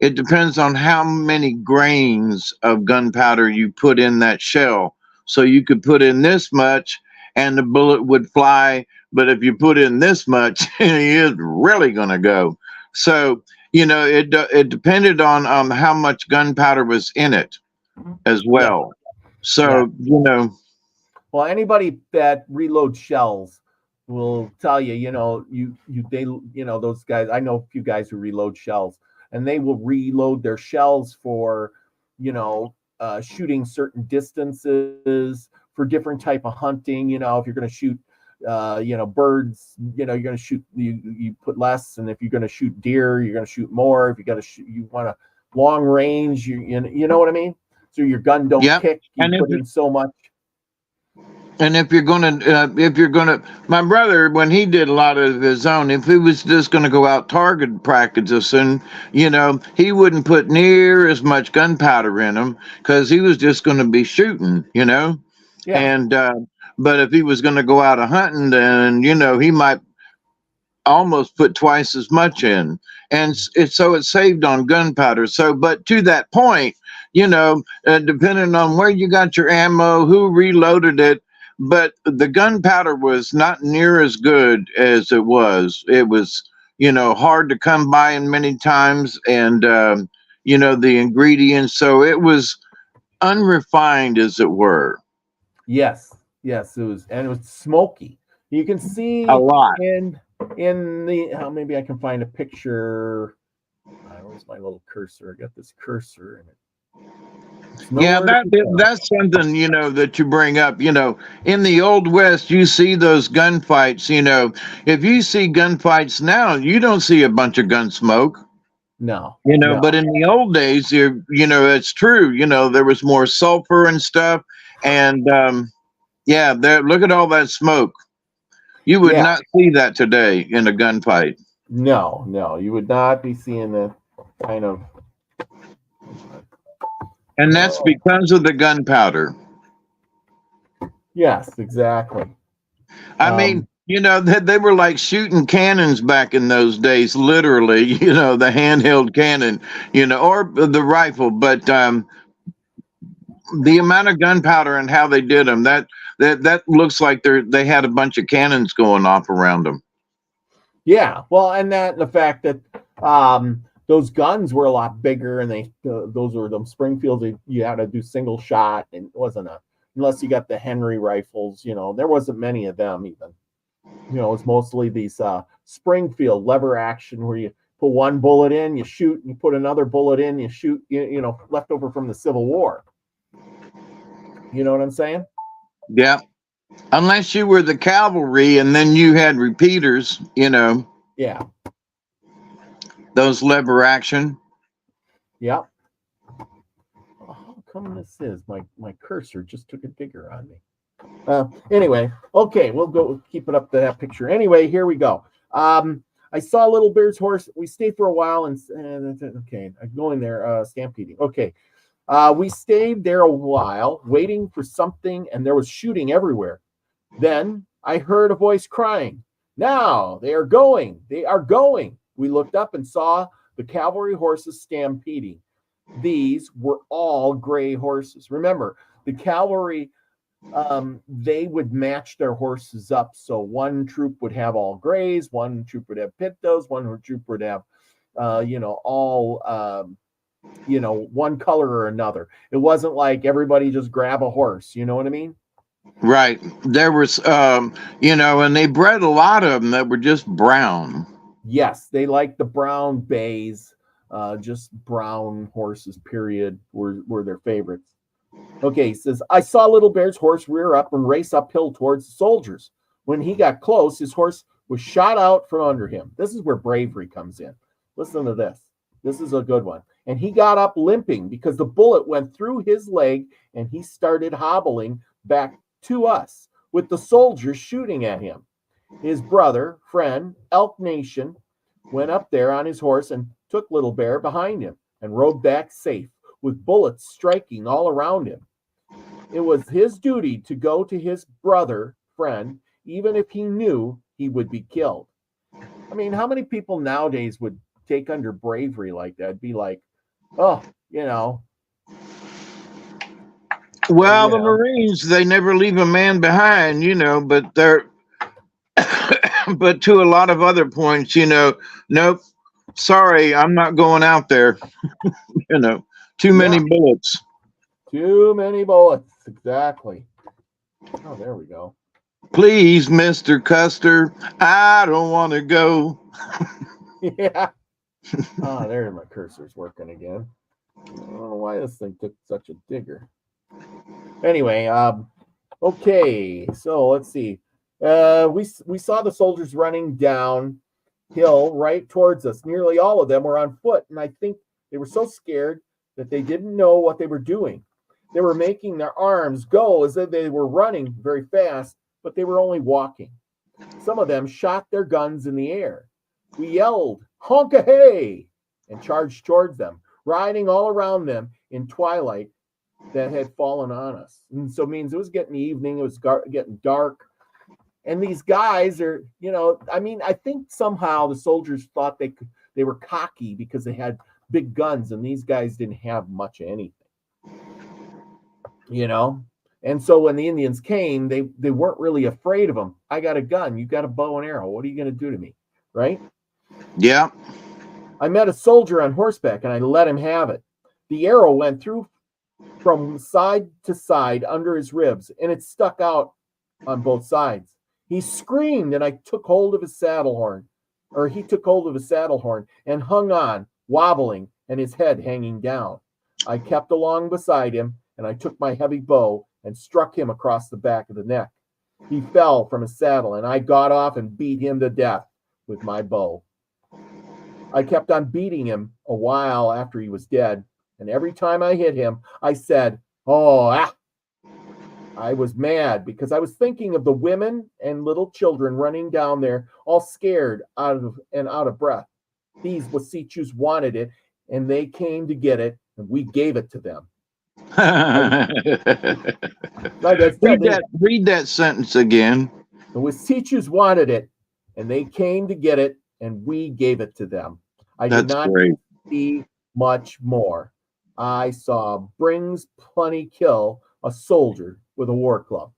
Speaker 2: it depends on how many grains of gunpowder you put in that shell. So you could put in this much and the bullet would fly, but if you put in this much, it's really going to go. So, it depended on how much gunpowder was in it as
Speaker 1: Yeah.
Speaker 2: well.
Speaker 1: Yeah.
Speaker 2: So,
Speaker 1: Well, anybody that reloads shells will tell you, those guys. I know a few guys who reload shells, and they will reload their shells for, shooting certain distances for different type of hunting. If you're going to shoot, birds, you're going to shoot, you put less, and if you're going to shoot deer, you're going to shoot more. If you got to shoot, you want a long range, you know what I mean. So your gun don't
Speaker 2: yeah.
Speaker 1: kick. You put in so much.
Speaker 2: And if you're gonna, my brother, when he did a lot of his own, if he was just gonna go out target practice, and he wouldn't put near as much gunpowder in him because he was just gonna be shooting,
Speaker 1: Yeah.
Speaker 2: And but if he was gonna go out a hunting, then he might almost put twice as much in, and so it saved on gunpowder. So, but to that point, depending on where you got your ammo, who reloaded it. But the gunpowder was not near as good as it was. It was, hard to come by in many times, and the ingredients. So it was unrefined, as it were.
Speaker 1: Yes, it was, and it was smoky. You can see
Speaker 2: A lot.
Speaker 1: in the maybe I can find a picture. Where's my little cursor? I got this cursor in it.
Speaker 2: Yeah, that's something that you bring up. In the old West, you see those gunfights. If you see gunfights now, you don't see a bunch of gun smoke.
Speaker 1: No,
Speaker 2: But in the old days, it's true. There was more sulfur and stuff, and look at all that smoke. You would not see that today in a gunfight.
Speaker 1: No, you would not be seeing that kind of.
Speaker 2: And that's because of the gunpowder.
Speaker 1: Yes, exactly.
Speaker 2: I mean, they were like shooting cannons back in those days, literally, the handheld cannon, or the rifle. But the amount of gunpowder and how they did them, that looks like they had a bunch of cannons going off around them.
Speaker 1: Yeah, well, and the fact that those guns were a lot bigger, and those were them Springfields. You had to do single shot, and it wasn't unless you got the Henry rifles. There wasn't many of them even. It was mostly these Springfield lever action where you put one bullet in, you shoot, and you put another bullet in, you shoot. Left over from the Civil War. You know what I'm saying?
Speaker 2: Yeah. Unless you were the cavalry, and then you had repeaters.
Speaker 1: Yeah.
Speaker 2: Those lever action.
Speaker 1: Yeah. How come this is my cursor just took a digger on me? Anyway, okay, we'll go keep it up to that picture. Anyway, here we go. I saw Little Bear's horse. We stayed for a while, and okay, I'm going there. Stampeding. Okay, we stayed there a while, waiting for something, and there was shooting everywhere. Then I heard a voice crying, "Now they are going! They are going!" We looked up and saw the cavalry horses stampeding. These were all gray horses. Remember, the cavalry, they would match their horses up. So one troop would have all grays, one troop would have pintos, one troop would have, all, one color or another. It wasn't like everybody just grab a horse. You know what I mean?
Speaker 2: Right. There was, and they bred a lot of them that were just brown.
Speaker 1: Yes, they like the brown bays. Just brown horses, period, were their favorites. Okay, he says, I saw Little Bear's horse rear up and race uphill towards the soldiers. When he got close, his horse was shot out from under him. This is where bravery comes in. Listen to this. This is a good one. And he got up limping because the bullet went through his leg, and he started hobbling back to us with the soldiers shooting at him. His brother, friend, Elk Nation, went up there on his horse and took Little Bear behind him and rode back safe with bullets striking all around him. It was his duty to go to his brother, friend, even if he knew he would be killed. I mean, how many people nowadays would take under bravery like that. It'd be like, oh,
Speaker 2: Well, the Marines, they never leave a man behind, but but to a lot of other points, nope, sorry, I'm not going out there. Too many bullets.
Speaker 1: Too many bullets. Exactly. Oh, there we go.
Speaker 2: Please, Mr. Custer, I don't want to go.
Speaker 1: Yeah. Oh, there my cursor's working again. I don't know why this thing took such a digger. Anyway, okay, so let's see. We saw the soldiers running downhill right towards us. Nearly all of them were on foot, and I think they were so scared that they didn't know what they were doing. They were making their arms go as if they were running very fast, but they were only walking. Some of them shot their guns in the air. We yelled, "Honka hey!" and charged towards them, riding all around them in twilight that had fallen on us. And so it means it was getting evening, it was getting dark. And these guys are, I think somehow the soldiers thought they were cocky because they had big guns, and these guys didn't have much of anything. And so when the Indians came, they weren't really afraid of them. I got a gun, you got a bow and arrow. What are you going to do to me? Right?
Speaker 2: Yeah.
Speaker 1: I met a soldier on horseback and I let him have it. The arrow went through from side to side under his ribs, and it stuck out on both sides. He screamed, and I took hold of his saddle horn, or he took hold of his saddle horn and hung on, wobbling, and his head hanging down. I kept along beside him, and I took my heavy bow and struck him across the back of the neck. He fell from his saddle, and I got off and beat him to death with my bow. I kept on beating him a while after he was dead, and every time I hit him, I said, "Oh, ah!" I was mad because I was thinking of the women and little children running down there, all scared out of breath. These Wasichus wanted it, and they came to get it, and we gave it to them. Like I said,
Speaker 2: read that sentence again.
Speaker 1: The Wasichus wanted it, and they came to get it, and we gave it to them. I did not see much more. I saw Brings Plenty kill a soldier with a war club.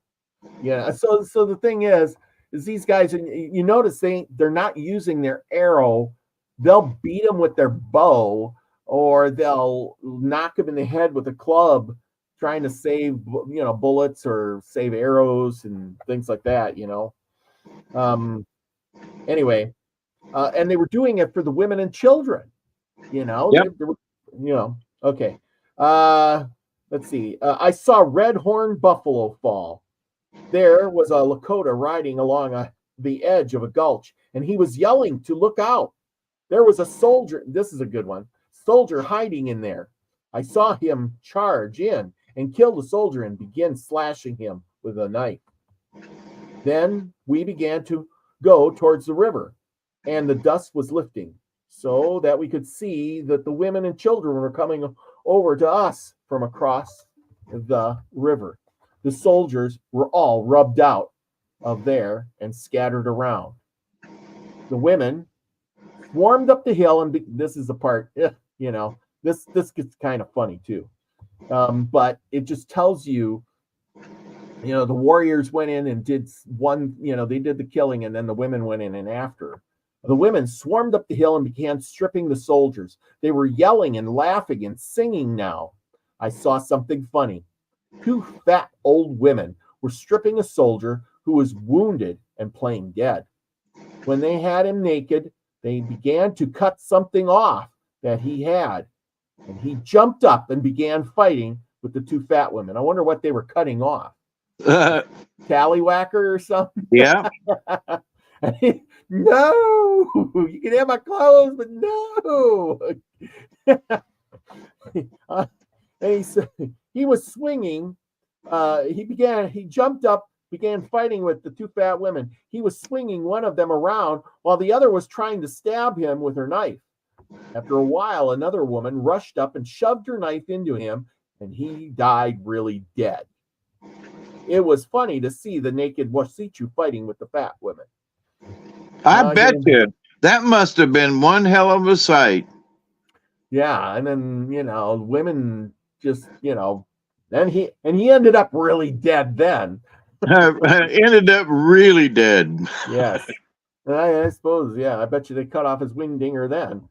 Speaker 1: Yeah. So the thing is these guys, and you notice they're not using their arrow. They'll beat them with their bow, or they'll knock them in the head with a club, trying to save bullets or save arrows and things like that. Anyway, and they were doing it for the women and children.
Speaker 2: Yep.
Speaker 1: Okay. Let's see. I saw Red Horned Buffalo fall. There was a Lakota riding along the edge of a gulch, and he was yelling to look out. There was a soldier. This is a good one. Soldier hiding in there. I saw him charge in and kill the soldier and begin slashing him with a knife. Then we began to go towards the river, and the dust was lifting so that we could see that the women and children were coming over to us from across the river. The soldiers were all rubbed out of there and scattered around. The women swarmed up the hill, and this is the part, this gets kind of funny too. But it just tells you, the warriors went in and did they did the killing, and then the women went in and after. The women swarmed up the hill and began stripping the soldiers. They were yelling and laughing and singing now. I saw something funny. 2 fat old women were stripping a soldier who was wounded and playing dead. When they had him naked, they began to cut something off that he had, and he jumped up and began fighting with the 2 fat women. I wonder what they were cutting off. Tallywhacker or something?
Speaker 2: Yeah.
Speaker 1: No, you can have my clothes, but no. And he was swinging. He jumped up, began fighting with the 2 fat women. He was swinging one of them around while the other was trying to stab him with her knife. After a while, another woman rushed up and shoved her knife into him, and he died really dead. It was funny to see the naked Wasichu fighting with the fat women.
Speaker 2: I bet you That must have been one hell of a sight.
Speaker 1: Yeah, and then women just then he ended up really dead then.
Speaker 2: Ended up really dead.
Speaker 1: Yes. And I suppose, yeah, I bet you they cut off his wing dinger then.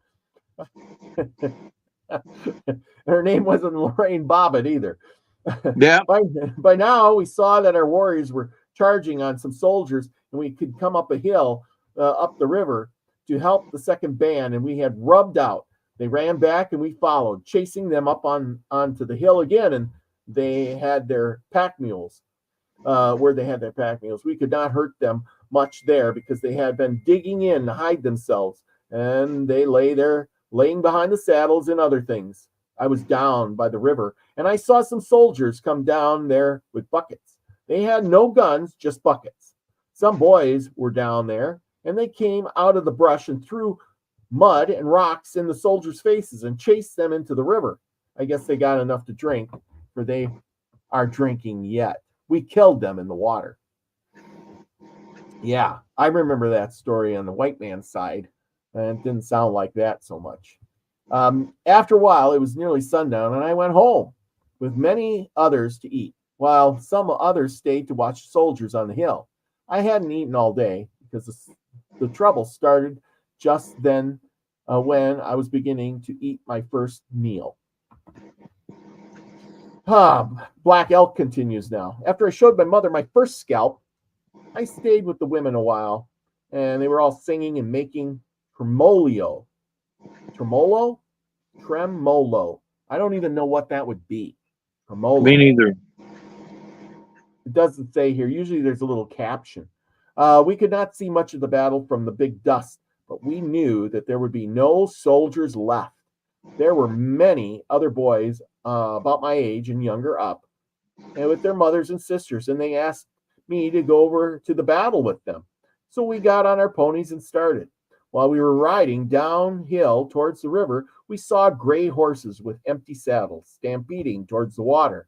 Speaker 1: Her name wasn't Lorraine Bobbitt either.
Speaker 2: Yeah.
Speaker 1: By now, we saw that our warriors were charging on some soldiers, and we could come up a hill, up the river, to help the second band, and we had rubbed out. They ran back, and we followed, chasing them up onto the hill again, and they had their pack mules. Where they had their pack mules, we could not hurt them much there because they had been digging in to hide themselves, and they lay there, laying behind the saddles and other things. I was down by the river, and I saw some soldiers come down there with buckets. They had no guns, just buckets. Some boys were down there, and they came out of the brush and threw mud and rocks in the soldiers' faces and chased them into the river. I guess they got enough to drink, for they are drinking yet. We killed them in the water. Yeah, I remember that story on the white man's side, and it didn't sound like that so much. After a while, it was nearly sundown, and I went home with many others to eat, while some others stayed to watch soldiers on the hill. I hadn't eaten all day because the trouble started just then when I was beginning to eat my first meal. Black Elk continues now. After I showed my mother my first scalp, I stayed with the women a while, and they were all singing and making tremolo. Tremolo? Tremolo. I don't even know what that would be. Tremolo.
Speaker 2: Me neither.
Speaker 1: It doesn't say here. Usually there's a little caption. We could not see much of the battle from the big dust, but we knew that there would be no soldiers left. There were many other boys about my age and younger up, and with their mothers and sisters, and they asked me to go over to the battle with them. So we got on our ponies and started. While we were riding downhill towards the river, we saw gray horses with empty saddles stampeding towards the water.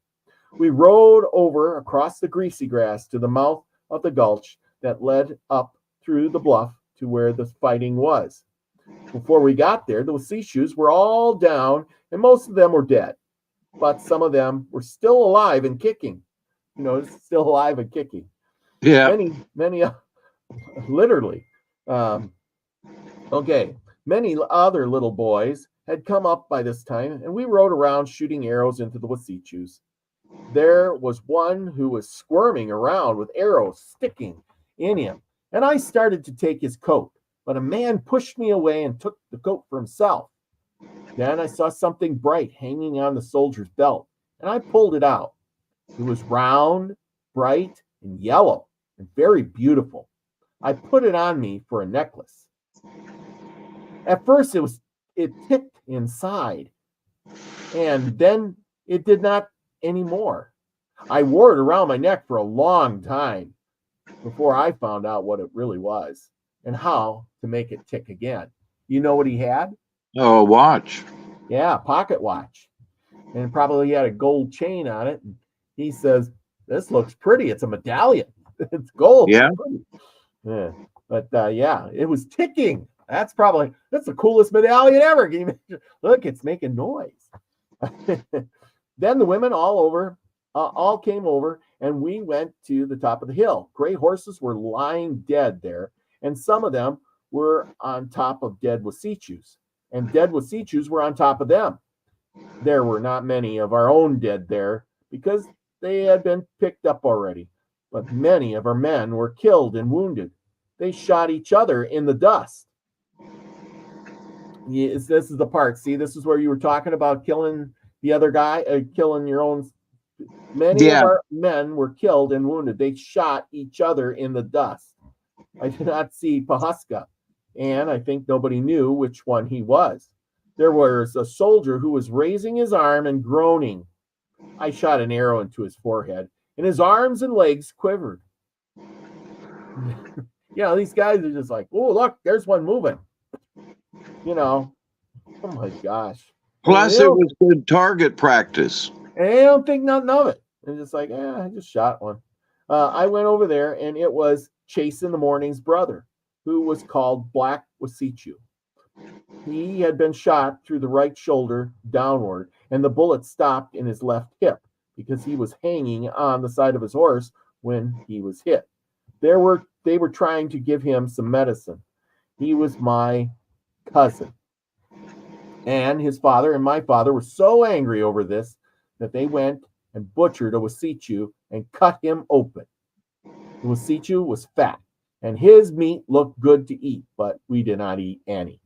Speaker 1: We rode over across the greasy grass to the mouth of the gulch that led up through the bluff to where the fighting was. Before we got there, the Wasishoes were all down, and most of them were dead. But some of them were still alive and kicking. Still alive and kicking.
Speaker 2: Yeah.
Speaker 1: Many, literally. Many other little boys had come up by this time, and we rode around shooting arrows into the Wasishoes. There was one who was squirming around with arrows sticking in him, and I started to take his coat, but a man pushed me away and took the coat for himself. Then I saw something bright hanging on the soldier's belt, and I pulled it out. It was round, bright, and yellow, and very beautiful. I put it on me for a necklace. At first, it ticked inside, and then it did not anymore. I wore it around my neck for a long time before I found out what it really was and how to make it tick again. You know what he had?
Speaker 2: Oh, watch.
Speaker 1: Yeah, pocket watch. And probably had a gold chain on it. And he says, "This looks pretty. It's a medallion. It's gold."
Speaker 2: Yeah.
Speaker 1: Yeah. But yeah, it was ticking. That's the coolest medallion ever. Can you imagine? Look, it's making noise. Then the women all came over, and we went to the top of the hill. Gray horses were lying dead there, and some of them were on top of dead Wasishoes, and dead Wasishoes were on top of them. There were not many of our own dead there because they had been picked up already, but many of our men were killed and wounded. They shot each other in the dust. Yes, this is the part. See, this is where you were talking about killing the other guy, killing your own. Many of our men were killed and wounded. They shot each other in the dust. I did not see Pahuska, and I think nobody knew which one he was. There was a soldier who was raising his arm and groaning. I shot an arrow into his forehead, and his arms and legs quivered. These guys are just like, "Oh, look, there's one moving." Oh my gosh.
Speaker 2: Plus, it was good target practice.
Speaker 1: And they don't think nothing of it. They're just like, I just shot one. I went over there, and it was Chase in the Morning's brother, who was called Black Wasichu. He had been shot through the right shoulder downward, and the bullet stopped in his left hip because he was hanging on the side of his horse when he was hit. They were trying to give him some medicine. He was my cousin. And his father and my father were so angry over this that they went and butchered a Wasichu and cut him open. The Wasichu was fat, and his meat looked good to eat, but we did not eat any.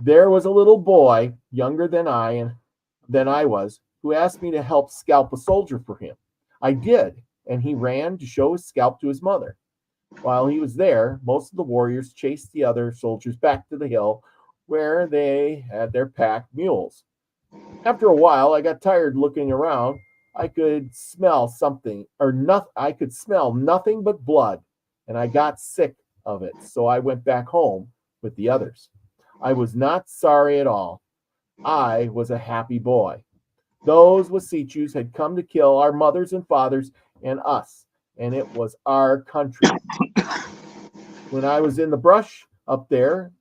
Speaker 1: There was a little boy, younger than I was, who asked me to help scalp a soldier for him. I did, and he ran to show his scalp to his mother. While he was there, most of the warriors chased the other soldiers back to the hill where they had their packed mules. After a while, I got tired looking around. I could smell something, I could smell nothing but blood, and I got sick of it, so I went back home with the others. I was not sorry at all. I was a happy boy. Those Wasichus had come to kill our mothers and fathers and us, and it was our country. When I was in the brush up there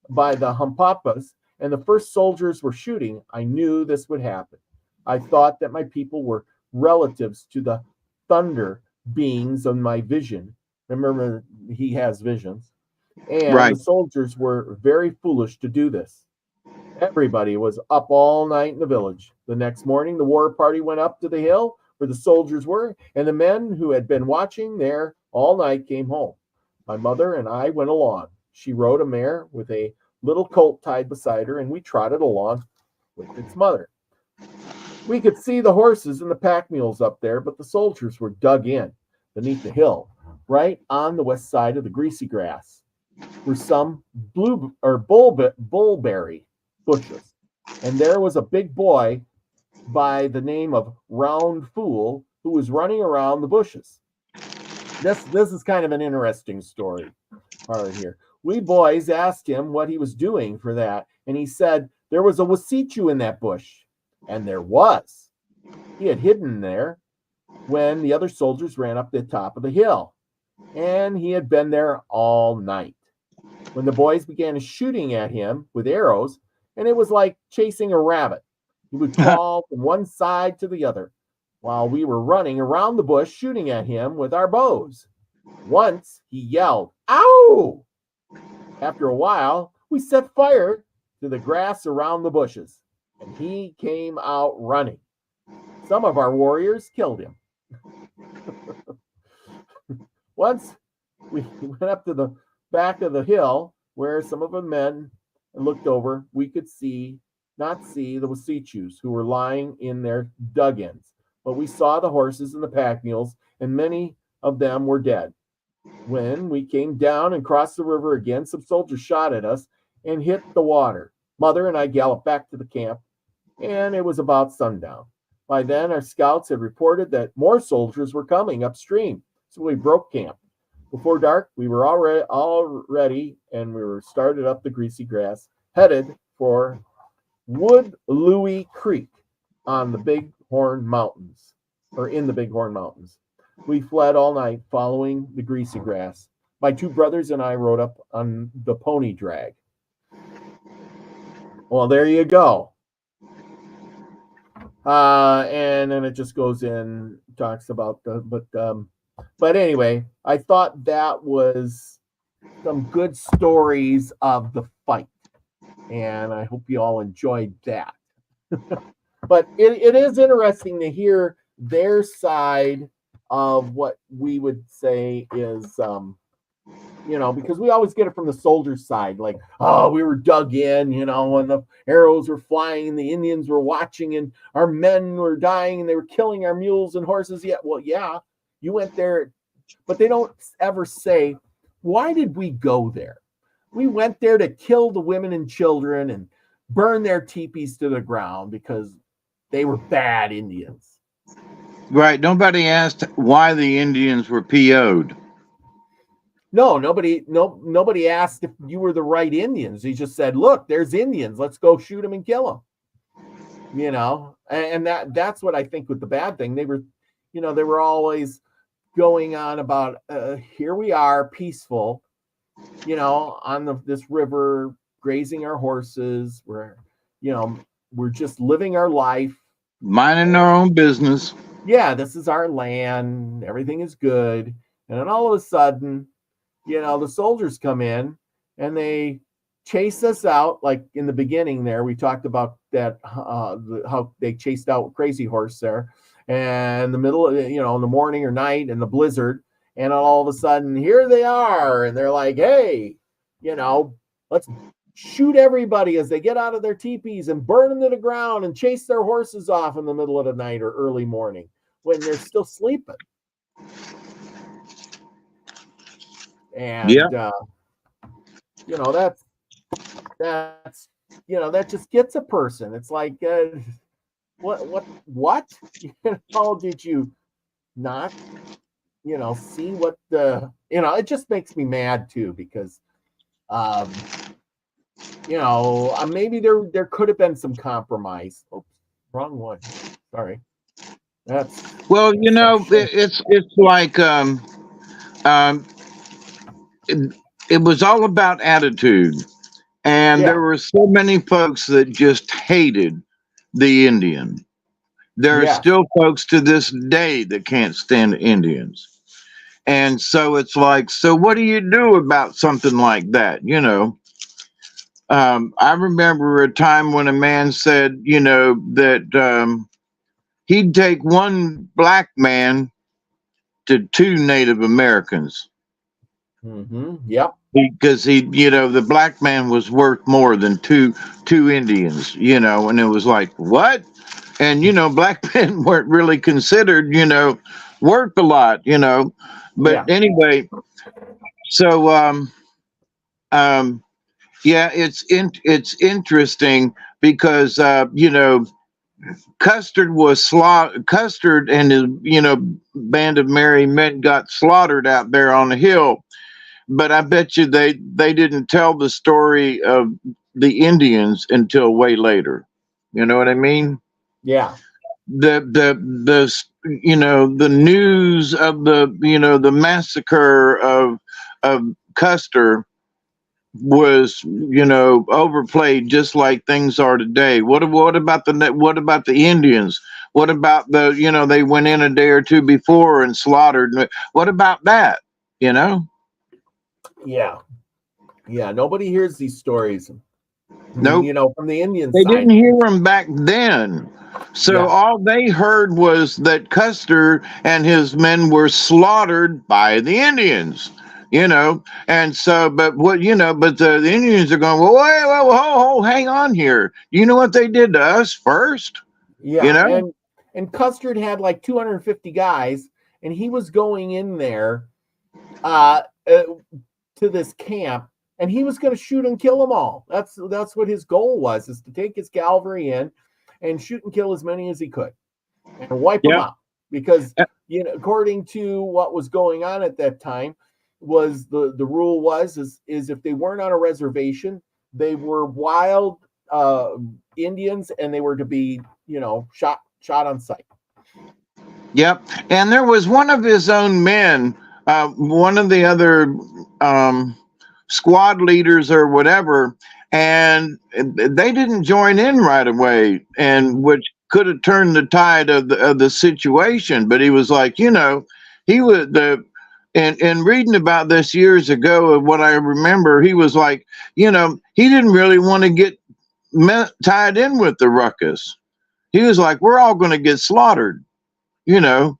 Speaker 1: by the Humpapas, and the first soldiers were shooting, I knew this would happen. I thought that my people were relatives to the thunder beings of my vision. Remember, he has visions. And
Speaker 2: Right.
Speaker 1: the soldiers were very foolish to do this. Everybody was up all night in the village. The next morning, the war party went up to the hill where the soldiers were, and the men who had been watching there all night came home. My mother and I went along. She rode a mare with a little colt tied beside her, and we trotted along with its mother. We could see the horses and the pack mules up there, but the soldiers were dug in beneath the hill, right on the west side of the greasy grass, were some bullberry bushes, and there was a big boy by the name of Round Fool who was running around the bushes. This is kind of an interesting story part here. We boys asked him what he was doing for that, and he said there was a Wasichu in that bush, and there was. He had hidden there when the other soldiers ran up the top of the hill, and he had been there all night. When the boys began shooting at him with arrows, and it was like chasing a rabbit, he would crawl from one side to the other while we were running around the bush shooting at him with our bows. Once he yelled, "Ow!" After a while, we set fire to the grass around the bushes, and he came out running. Some of our warriors killed him. Once we went up to the back of the hill where some of the men looked over, we could not see the Wasichus who were lying in their dug-ins, but we saw the horses and the pack mules, and many of them were dead. When we came down and crossed the river again, some soldiers shot at us and hit the water. Mother and I galloped back to the camp, and it was about sundown. By then, our scouts had reported that more soldiers were coming upstream, so we broke camp. Before dark, we were all ready, and we were started up the greasy grass, headed for Wood Louie Creek on the Big Horn Mountains, or in the Big Horn Mountains. We fled all night following the greasy grass. My two brothers and I rode up on the pony drag. Well, there you go. And then it just goes in, talks about but anyway, I thought that was some good stories of the fight, and I hope you all enjoyed that. But it is interesting to hear their side of what we would say is, because we always get it from the soldier side, like, oh, we were dug in, and the arrows were flying and the Indians were watching and our men were dying and they were killing our mules and horses. Yeah, you went there, but they don't ever say, why did we go there? We went there to kill the women and children and burn their teepees to the ground because they were bad Indians.
Speaker 2: Right. Nobody asked why the Indians were PO'd.
Speaker 1: No, nobody asked if you were the right Indians. He just said, look, there's Indians. Let's go shoot them and kill them. And that's what I think with the bad thing. They were always going on about, here we are, peaceful, on this river, grazing our horses. We're just living our life.
Speaker 2: Minding our own business.
Speaker 1: Yeah, this is our land. Everything is good. And then all of a sudden, the soldiers come in and they chase us out. Like in the beginning there, we talked about that, how they chased out Crazy Horse there, and in the middle of, in the morning or night in the blizzard. And all of a sudden, here they are. And they're like, hey, let's shoot everybody as they get out of their teepees and burn them to the ground and chase their horses off in the middle of the night or early morning when they're still sleeping. And that just gets a person. It's like, what did you not see what the it just makes me mad too, because maybe there could have been some compromise. Oops, wrong one. Sorry.
Speaker 2: It's like it was all about attitude, and there were so many folks that just hated the Indian. There are still folks to this day that can't stand Indians. And so it's like, so what do you do about something like that? I remember a time when a man said, that he'd take one black man to two Native Americans.
Speaker 1: Mm-hmm. Yep.
Speaker 2: Because the black man was worth more than two Indians, and it was like, what? And, black men weren't really considered, worth a lot, but anyway, so, it's interesting because, Custard and his, band of merry men got slaughtered out there on the hill. But I bet you they didn't tell the story of the Indians until way later. You know what I mean?
Speaker 1: Yeah.
Speaker 2: The news of the massacre of Custer was overplayed just like things are today. What about the Indians? What about they went in a day or two before and slaughtered? What about that?
Speaker 1: Yeah. Nobody hears these stories.
Speaker 2: Nope.
Speaker 1: From the Indian
Speaker 2: they
Speaker 1: side.
Speaker 2: Didn't hear them back then. So all they heard was that Custer and his men were slaughtered by the Indians. And so, but the Indians are going, well, wait, hang on here. You know what they did to us first?
Speaker 1: Yeah. And Custard had like 250 guys, and he was going in there to this camp, and he was going to shoot and kill them all. That's what his goal was, is to take his cavalry in and shoot and kill as many as he could and wipe them out. Because according to what was going on at that time, was the rule is if they weren't on a reservation, they were wild Indians, and they were to be shot on sight.
Speaker 2: Yep. And there was one of his own men, one of the other squad leaders or whatever, and they didn't join in right away, and which could have turned the tide of the situation. But he was like, he was and reading about this years ago, what I remember, he was like, he didn't really want to get tied in with the ruckus. He was like, we're all going to get slaughtered, And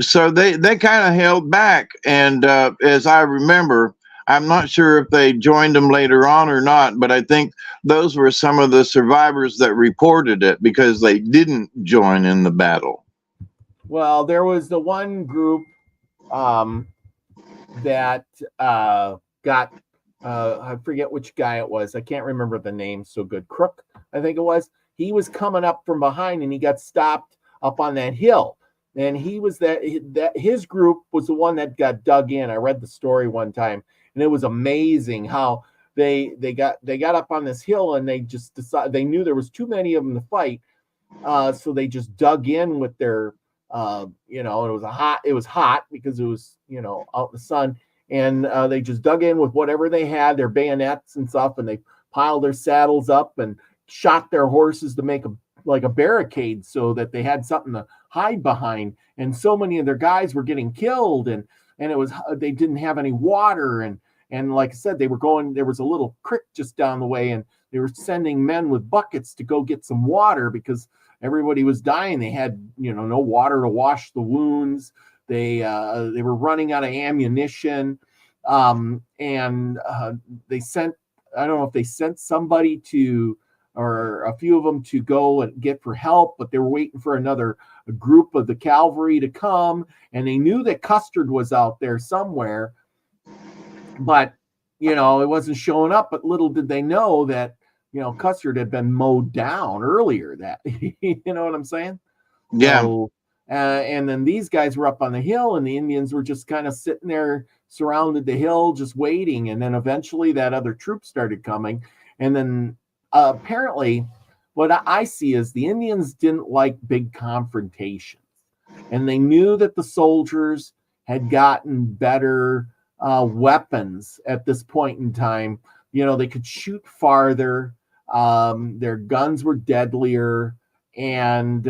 Speaker 2: so they kind of held back. And as I remember, I'm not sure if they joined them later on or not, but I think those were some of the survivors that reported it because they didn't join in the battle.
Speaker 1: Well, there was the one group that got, I forget which guy it was. I can't remember the name so good. Crook, I think it was. He was coming up from behind, and he got stopped up on that hill. And he was that his group was the one that got dug in. I read the story one time, and it was amazing how they got up on this hill, and they just decided, they knew there was too many of them to fight, so they just dug in with their it was hot because it was out in the sun, and they just dug in with whatever they had, their bayonets and stuff, and they piled their saddles up and shot their horses to make a barricade so that they had something to hide behind. And so many of their guys were getting killed, and it was they didn't have any water, and like I said, they were going. There was a little creek just down the way, and they were sending men with buckets to go get some water because everybody was dying. They had no water to wash the wounds. They were running out of ammunition, and they sent. I don't know if they sent somebody to, or a few of them to go and get for help, but they were waiting for another group of the cavalry to come, and they knew that Custard was out there somewhere, but it wasn't showing up. But little did they know that Custard had been mowed down earlier. That you know what I'm saying?
Speaker 2: Yeah.
Speaker 1: So, and then these guys were up on the hill, and the Indians were just kind of sitting there, surrounded the hill, just waiting. And then eventually that other troop started coming, and then apparently what I see is the Indians didn't like big confrontations, and they knew that the soldiers had gotten better weapons at this point in time. They could shoot farther. Their guns were deadlier, and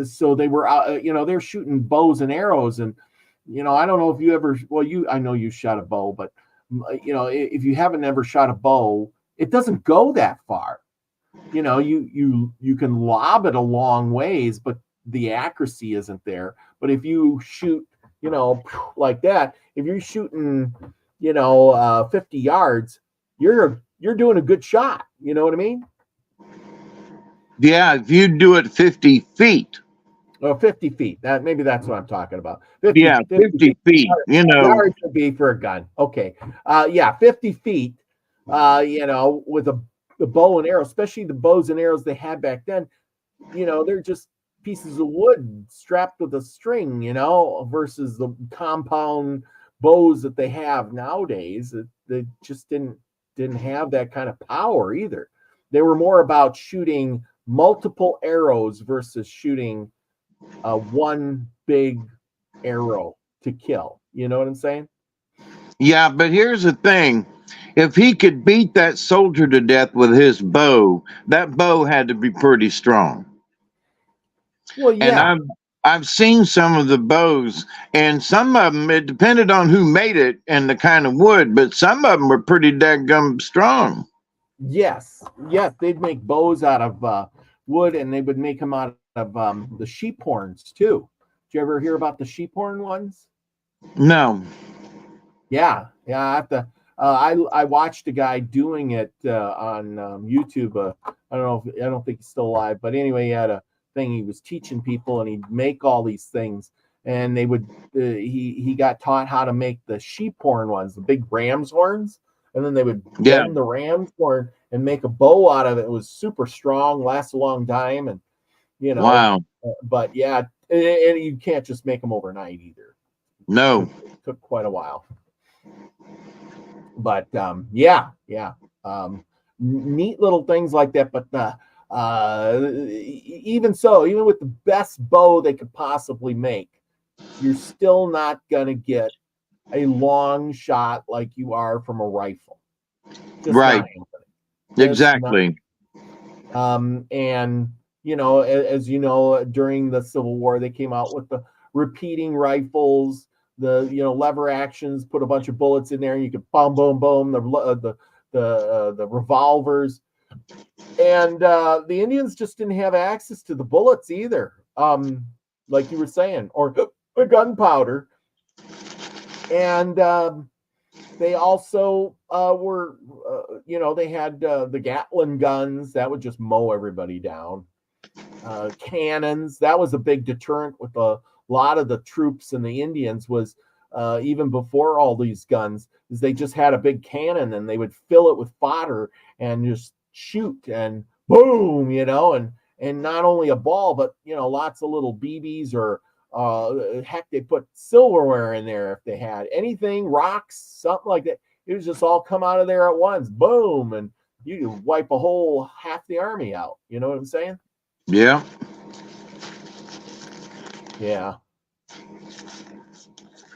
Speaker 1: so they were out. They're shooting bows and arrows, and I don't know if you ever. Well, I know you shot a bow, but if you haven't ever shot a bow, it doesn't go that far. You can lob it a long ways, but the accuracy isn't there. But if you shoot, like that, if you're shooting, 50 yards, you're doing a good shot. You know what I mean?
Speaker 2: Yeah, if you do it 50 feet.
Speaker 1: Or 50 feet. Maybe that's what I'm talking about. 50,
Speaker 2: yeah, 50 feet.
Speaker 1: Yards would be for a gun. Okay. 50 feet. With the bow and arrow, especially the bows and arrows they had back then, they're just pieces of wood strapped with a string, versus the compound bows that they have nowadays. They just didn't have that kind of power either. They were more about shooting multiple arrows versus shooting one big arrow to kill. You know what I'm saying?
Speaker 2: Yeah, but here's the thing. If he could beat that soldier to death with his bow, that bow had to be pretty strong.
Speaker 1: Well, yeah.
Speaker 2: And I've seen some of the bows, and some of them, it depended on who made it and the kind of wood, but some of them were pretty daggum strong.
Speaker 1: Yes, they'd make bows out of wood, and they would make them out of the sheep horns too. Did you ever hear about the sheep horn ones?
Speaker 2: No.
Speaker 1: Yeah. I have to. I watched a guy doing it on YouTube. I don't think he's still alive, but anyway, he had a thing. He was teaching people, and he'd make all these things, and they would. He got taught how to make the sheep horn ones, the big ram's horns, and then they would bend the ram's horn and make a bow out of it. It was super strong, lasts a long time, and
Speaker 2: Wow.
Speaker 1: But yeah, and you can't just make them overnight either.
Speaker 2: No.
Speaker 1: It took quite a while. But neat little things like that. But even with the best bow they could possibly make, you're still not gonna get a long shot like you are from a rifle. Just
Speaker 2: right. Exactly.
Speaker 1: And as you know, during the Civil War, they came out with the repeating rifles. The lever actions, put a bunch of bullets in there, and you could boom, boom, boom. The revolvers, and the Indians just didn't have access to the bullets either, like you were saying, or the gunpowder. And they also were, they had the Gatling guns that would just mow everybody down. Cannons, that was a big deterrent with a lot of the troops and the Indians. Was even before all these guns, is they just had a big cannon, and they would fill it with fodder and just shoot, and boom, and not only a ball, but lots of little BBs, or heck, they put silverware in there if they had anything, rocks, something like that. It was just all come out of there at once, boom, and you could wipe a whole half the army out. You know what I'm saying?
Speaker 2: Yeah.
Speaker 1: Yeah.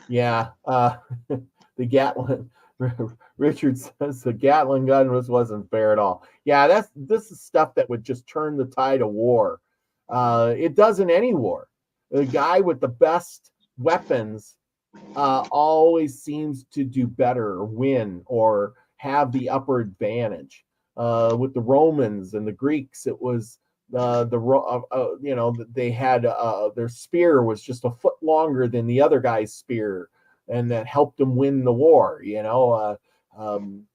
Speaker 1: Yeah, the Gatling. Richard says the Gatling gun wasn't fair at all. Yeah, this is stuff that would just turn the tide of war. It does in any war. The guy with the best weapons always seems to do better or win or have the upper advantage. With the Romans and the Greeks, it was they had their spear was just a foot longer than the other guy's spear, and that helped them win the war.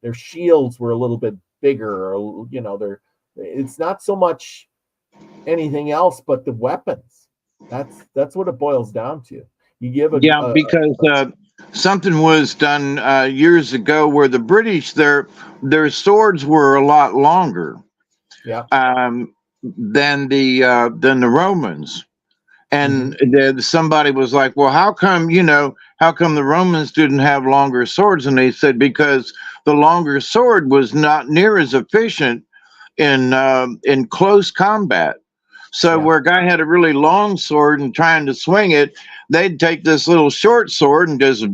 Speaker 1: Their shields were a little bit bigger, or it's not so much anything else but the weapons. That's what it boils down to. You give
Speaker 2: Yeah, because something was done years ago where the British their swords were a lot longer
Speaker 1: yeah.
Speaker 2: Than the Romans. And then somebody was like, well, how come the Romans didn't have longer swords? And they said, because the longer sword was not near as efficient in close combat. So
Speaker 1: Yeah.
Speaker 2: where a guy had a really long sword and trying to swing it, they'd take this little short sword and just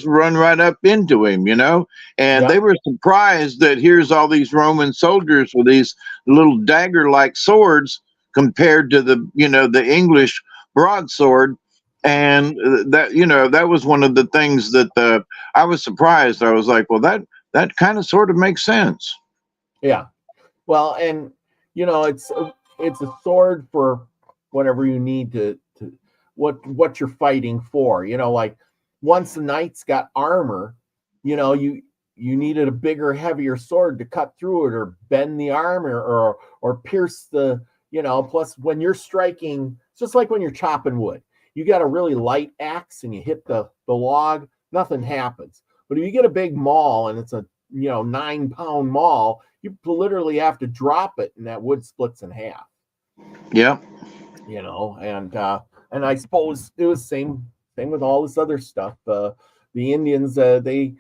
Speaker 2: run right up into him, And
Speaker 1: Yeah.
Speaker 2: they were surprised that here's all these Roman soldiers with these little dagger-like swords compared to the English broadsword. And that was one of the things that I was surprised. I was like, well, that kind of sort of makes sense.
Speaker 1: Yeah. Well, and it's a sword for whatever you need to what you're fighting for. Like once the knights got armor, you needed a bigger, heavier sword to cut through it or bend the armor or pierce the, plus when you're striking, it's just like when you're chopping wood. You got a really light axe and you hit the log, nothing happens. But if you get a big maul and it's a 9-pound maul, you literally have to drop it and that wood splits in half.
Speaker 2: Yeah.
Speaker 1: And I suppose it was same with all this other stuff. The Indians, they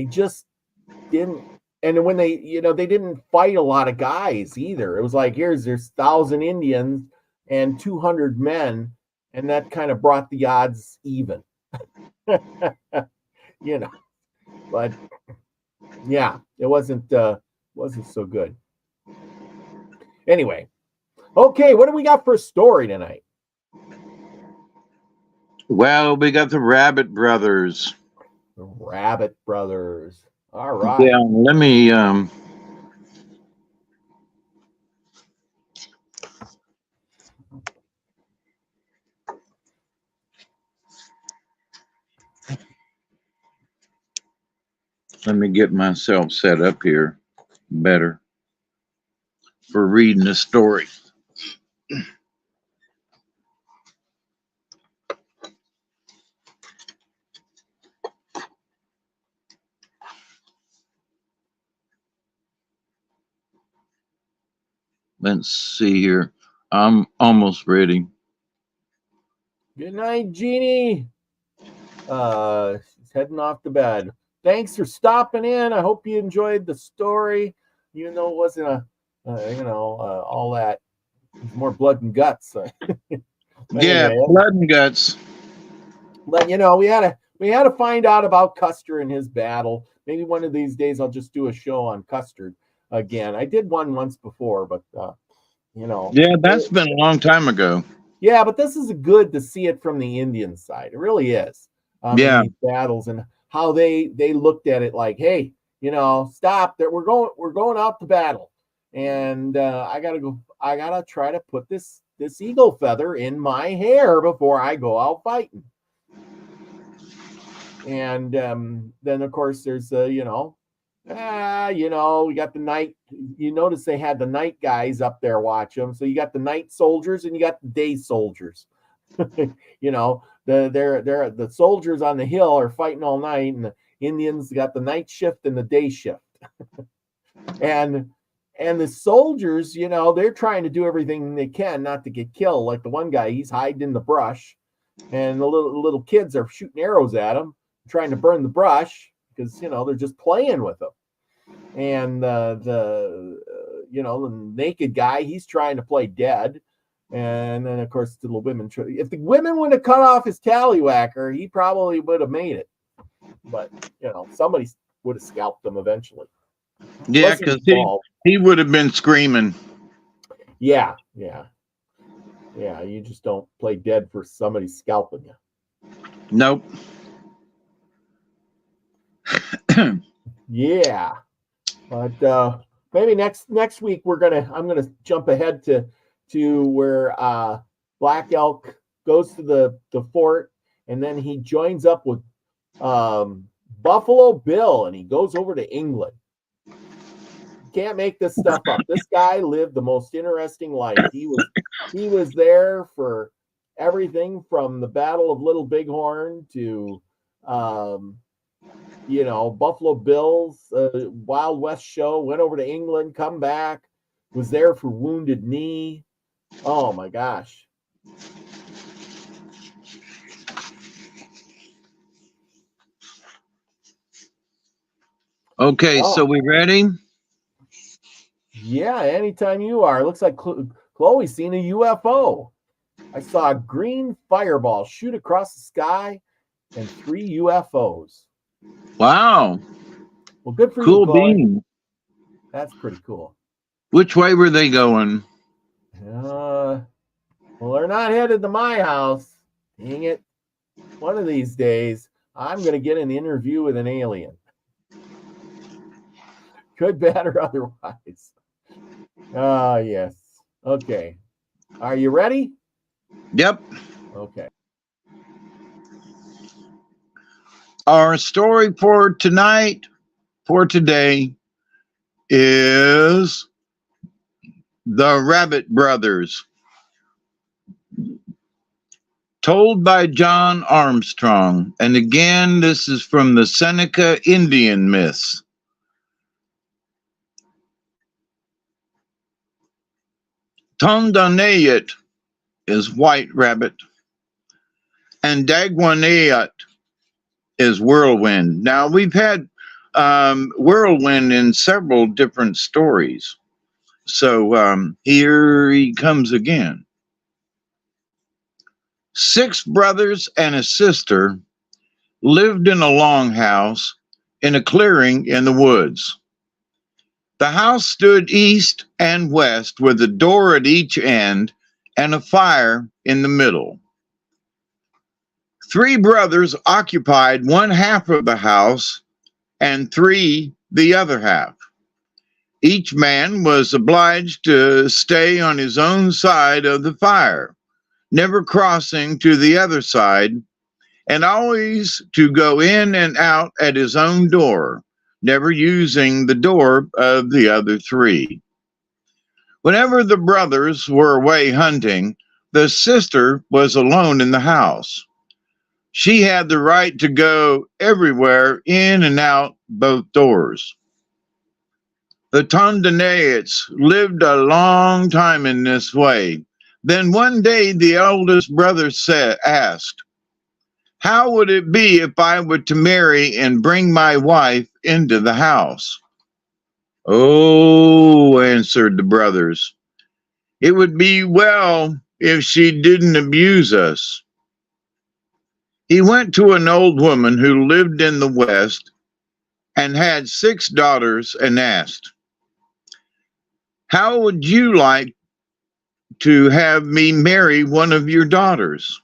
Speaker 1: just didn't, and when they didn't fight a lot of guys either. It was like, there's 1,000 Indians and 200 men, and that kind of brought the odds even. But yeah, it wasn't so good. Anyway, okay, what do we got for a story tonight?
Speaker 2: Well, we got the Rabbit Brothers.
Speaker 1: The Rabbit Brothers. All right.
Speaker 2: Yeah, let me get myself set up here better for reading the story. Let's see here. I'm almost ready.
Speaker 1: Good night, Jeannie. She's heading off to bed. Thanks for stopping in. I hope you enjoyed the story, even though it wasn't all that. It's more blood and guts.
Speaker 2: Yeah,
Speaker 1: anyway,
Speaker 2: blood and guts.
Speaker 1: But we had to find out about Custer and his battle. Maybe one of these days I'll just do a show on Custer again. I did one once before, but
Speaker 2: Yeah, that's been a long time ago.
Speaker 1: Yeah, but this is good to see it from the Indian side. It really is.
Speaker 2: Yeah.
Speaker 1: These battles and how they looked at it like, hey, stop that. We're going out to battle, and I gotta try to put this eagle feather in my hair before I go out fighting. And then of course there's we got the night. You notice they had the night guys up there watch them. So you got the night soldiers and you got the day soldiers. The soldiers on the hill are fighting all night, and the Indians got the night shift and the day shift. and the soldiers, they're trying to do everything they can not to get killed. Like the one guy, he's hiding in the brush, and the little kids are shooting arrows at him, trying to burn the brush because they're just playing with them. And the naked guy, he's trying to play dead. And then, of course, the women. If the women would have cut off his tallywhacker, he probably would have made it. But, somebody would have scalped him eventually.
Speaker 2: Yeah, because he would have been screaming.
Speaker 1: Yeah. You just don't play dead for somebody scalping you.
Speaker 2: Nope.
Speaker 1: Yeah. But maybe next week I'm gonna jump ahead to where Black Elk goes to the fort, and then he joins up with Buffalo Bill, and he goes over to England. Can't make this stuff up. This guy lived the most interesting life. He was there for everything from the Battle of Little Bighorn to Buffalo Bill's Wild West show, went over to England, come back, was there for Wounded Knee. Oh my gosh.
Speaker 2: Okay, so we ready?
Speaker 1: Yeah, anytime you are. Looks like Chloe's seen a UFO. I saw a green fireball shoot across the sky and 3 UFOs.
Speaker 2: Wow.
Speaker 1: Well, good for
Speaker 2: cool
Speaker 1: you, Chloe.
Speaker 2: Bean.
Speaker 1: That's pretty cool.
Speaker 2: Which way were they going?
Speaker 1: Well, they're not headed to my house. Dang it. One of these days, I'm going to get an interview with an alien. Good, bad, or otherwise. Yes. Okay. Are you ready?
Speaker 2: Yep.
Speaker 1: Okay.
Speaker 2: Our story for today, is The Rabbit Brothers, told by John Armstrong. And again, this is from the Seneca Indian myths. Tondanayat is white rabbit, and Dagwanayat is whirlwind. Now, we've had whirlwind in several different stories. So here he comes again. 6 brothers and a sister lived in a longhouse in a clearing in the woods. The house stood east and west with a door at each end and a fire in the middle. 3 brothers occupied one half of the house and 3 the other half. Each man was obliged to stay on his own side of the fire, never crossing to the other side, and always to go in and out at his own door, never using the door of the other 3. Whenever the brothers were away hunting, the sister was alone in the house. She had the right to go everywhere, in and out both doors. The Tondanayats lived a long time in this way. Then one day the eldest brother asked, "How would it be if I were to marry and bring my wife into the house?" "Oh," answered the brothers, "it would be well if she didn't abuse us." He went to an old woman who lived in the West and had 6 daughters and asked, "How would you like to have me marry one of your daughters?"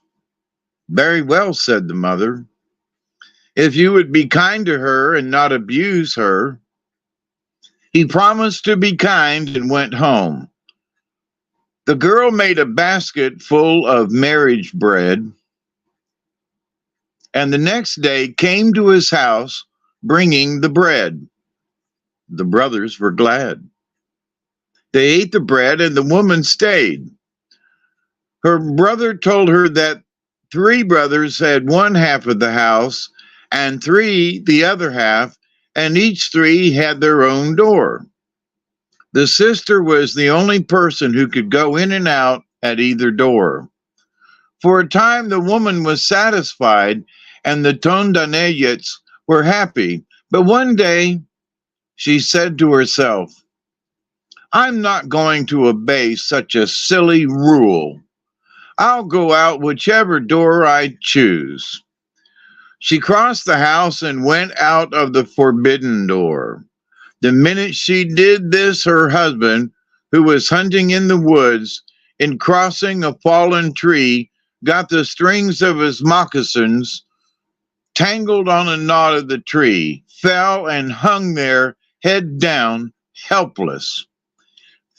Speaker 2: "Very well," said the mother, "if you would be kind to her and not abuse her." He promised to be kind and went home. The girl made a basket full of marriage bread, and the next day came to his house bringing the bread. The brothers were glad. They ate the bread, and the woman stayed. Her brother told her that 3 brothers had one half of the house and 3 the other half, and each 3 had their own door. The sister was the only person who could go in and out at either door. For a time, the woman was satisfied, and the Tondanayats were happy. But one day, she said to herself, I'm not going to obey such a silly rule. I'll go out whichever door I choose. She crossed the house and went out of the forbidden door. The minute she did this, her husband, who was hunting in the woods, in crossing a fallen tree, got the strings of his moccasins tangled on a knot of the tree, fell and hung there, head down, helpless.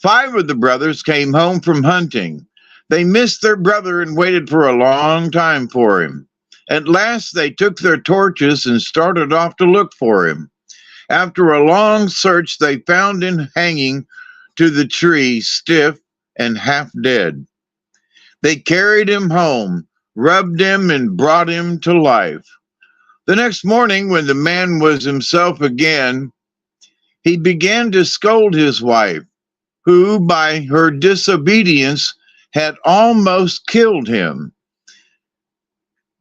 Speaker 2: 5 of the brothers came home from hunting. They missed their brother and waited for a long time for him. At last they took their torches and started off to look for him. After a long search, they found him hanging to the tree, stiff and half dead. They carried him home, rubbed him, and brought him to life. The next morning, when the man was himself again, he began to scold his wife, who, by her disobedience, had almost killed him.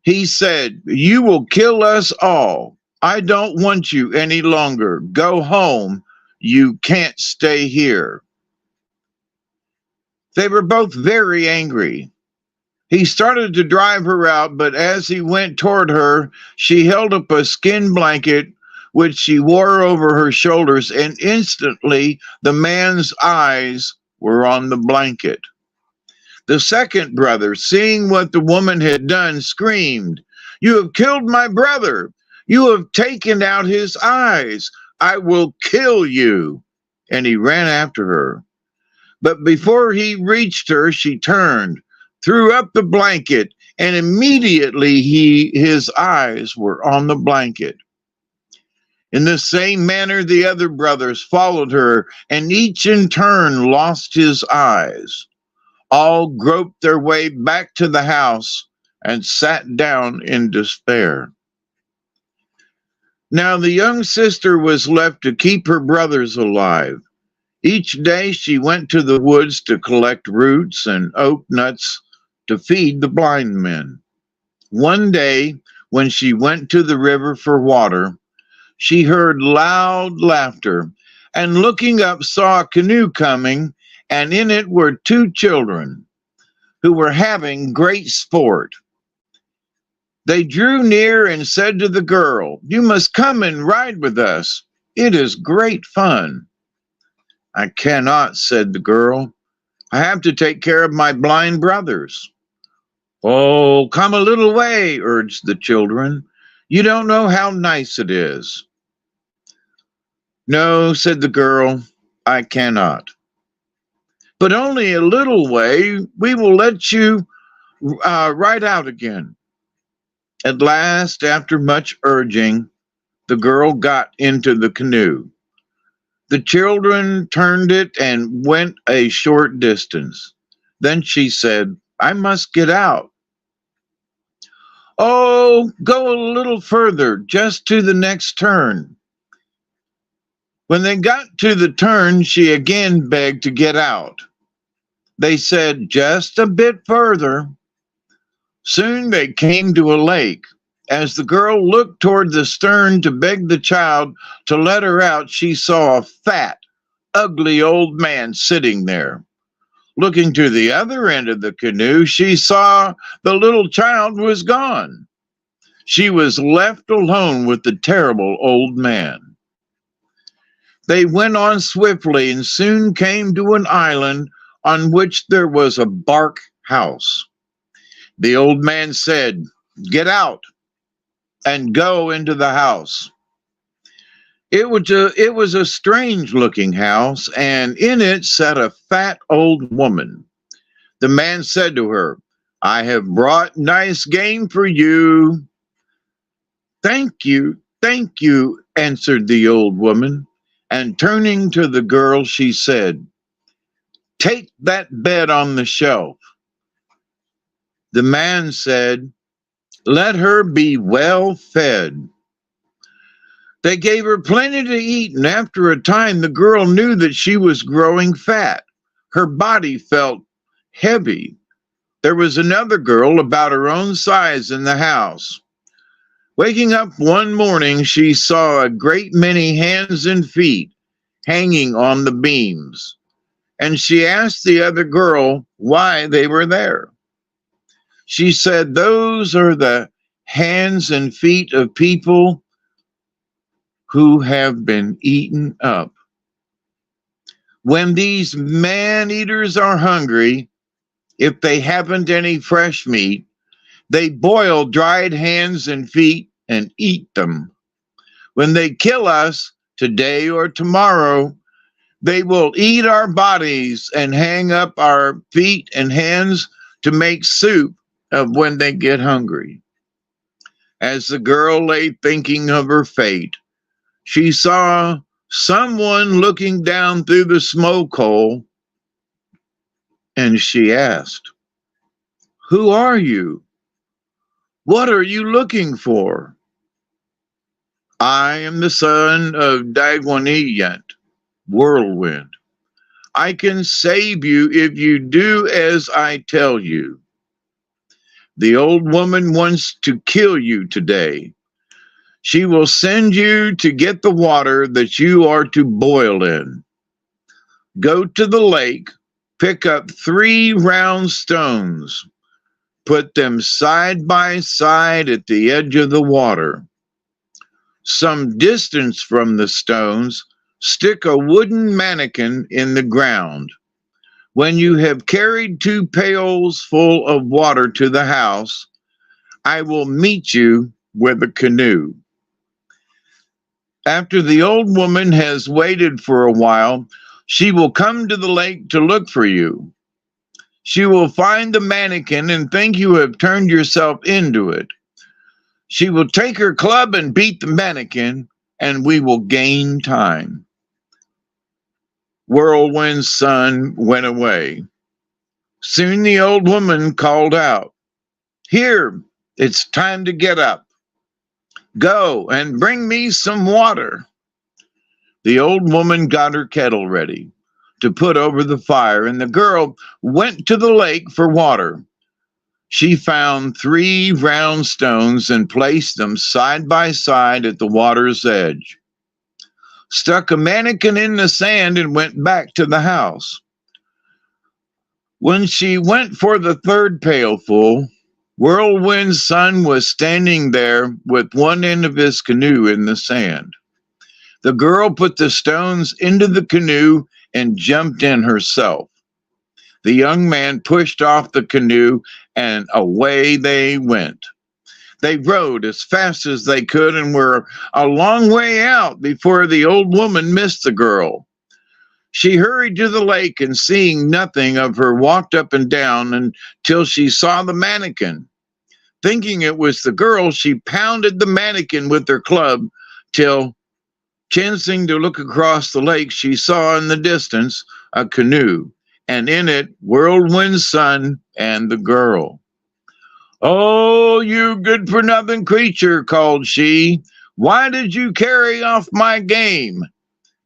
Speaker 2: He said, "You will kill us all. I don't want you any longer. Go home. You can't stay here." They were both very angry. He started to drive her out, but as he went toward her, she held up a skin blanket which she wore over her shoulders, and instantly the man's eyes were on the blanket. The second brother, seeing what the woman had done, screamed, "You have killed my brother! You have taken out his eyes! I will kill you!" And he ran after her. But before he reached her, she turned, threw up the blanket, and immediately his eyes were on the blanket. In the same manner, the other brothers followed her, and each in turn lost his eyes. All groped their way back to the house and sat down in despair. Now the young sister was left to keep her brothers alive. Each day she went to the woods to collect roots and oak nuts to feed the blind men. One day, when she went to the river for water, she heard loud laughter, and looking up saw a canoe coming, and in it were 2 children who were having great sport. They drew near and said to the girl, "You must come and ride with us. It is great fun." "I cannot," said the girl. "I have to take care of my blind brothers." "Oh, come a little way," urged the children. "You don't know how nice it is." "No," said the girl, "I cannot." "But only a little way. We will let you ride out again." At last, after much urging, the girl got into the canoe. The children turned it and went a short distance. Then she said, "I must get out." "Oh, go a little further, just to the next turn." When they got to the turn, she again begged to get out. They said, "Just a bit further." Soon they came to a lake. As the girl looked toward the stern to beg the child to let her out, she saw a fat, ugly old man sitting there. Looking to the other end of the canoe, she saw the little child was gone. She was left alone with the terrible old man. They went on swiftly and soon came to an island on which there was a bark house. The old man said, "Get out and go into the house." It was a strange looking house, and in it sat a fat old woman. The man said to her, "I have brought nice game for you." "Thank you, answered the old woman, and turning to the girl, she said, "Take that bed on the shelf." The man said, "Let her be well fed." They gave her plenty to eat, and after a time the girl knew that she was growing fat. Her body felt heavy. There was another girl about her own size in the house. Waking up one morning, she saw a great many hands and feet hanging on the beams. and she asked the other girl why they were there. She said, "Those are the hands and feet of people who have been eaten up. When these man-eaters are hungry, if they haven't any fresh meat, they boil dried hands and feet and eat them. When they kill us today or tomorrow, they will eat our bodies and hang up our feet and hands to make soup of when they get hungry." As the girl lay thinking of her fate, she saw someone looking down through the smoke hole, and she asked, "Who are you? What are you looking for?" "I am the son of Dagwaniyant, Whirlwind. I can save you if you do as I tell you. The old woman wants to kill you today. She will send you to get the water that you are to boil in. Go to the lake, pick up 3 round stones, put them side by side at the edge of the water. Some distance from the stones, stick a wooden mannequin in the ground. When you have carried 2 pails full of water to the house, I will meet you with a canoe. After the old woman has waited for a while, she will come to the lake to look for you. She will find the mannequin and think you have turned yourself into it. She will take her club and beat the mannequin, and we will gain time." Whirlwind's son went away. Soon the old woman called out, "Here, it's time to get up. Go and bring me some water." The old woman got her kettle ready to put over the fire, and the girl went to the lake for water. She found 3 round stones and placed them side by side at the water's edge, stuck a mannequin in the sand, and went back to the house. When she went for the 3rd pailful, Whirlwind's son was standing there with one end of his canoe in the sand. The girl put the stones into the canoe and jumped in herself. The young man pushed off the canoe, and away they went. They rowed as fast as they could and were a long way out before the old woman missed the girl. She hurried to the lake and, seeing nothing of her, walked up and down until she saw the mannequin. Thinking it was the girl, she pounded the mannequin with her club till, chancing to look across the lake, she saw in the distance a canoe, and in it Whirlwind's son and the girl. "Oh, you good-for-nothing creature," called she, "why did you carry off my game?"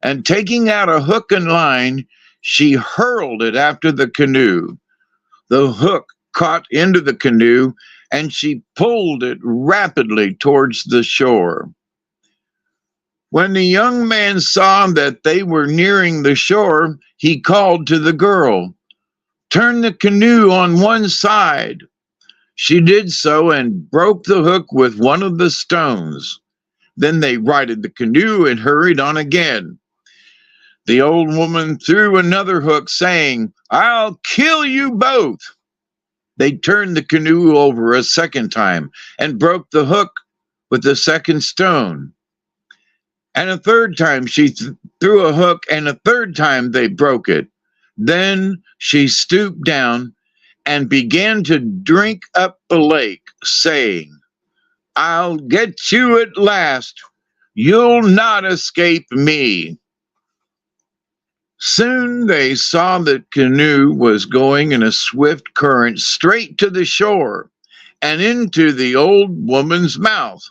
Speaker 2: And taking out a hook and line, she hurled it after the canoe. The hook caught into the canoe, and she pulled it rapidly towards the shore. When the young man saw that they were nearing the shore, he called to the girl, "Turn the canoe on one side." She did so and broke the hook with one of the stones. Then they righted the canoe and hurried on again. The old woman threw another hook, saying, "I'll kill you both." They turned the canoe over a second time and broke the hook with the second stone. And a third time she threw a hook, and a third time they broke it. Then she stooped down and began to drink up the lake, saying, "I'll get you at last. You'll not escape me." Soon they saw the canoe was going in a swift current straight to the shore and into the old woman's mouth.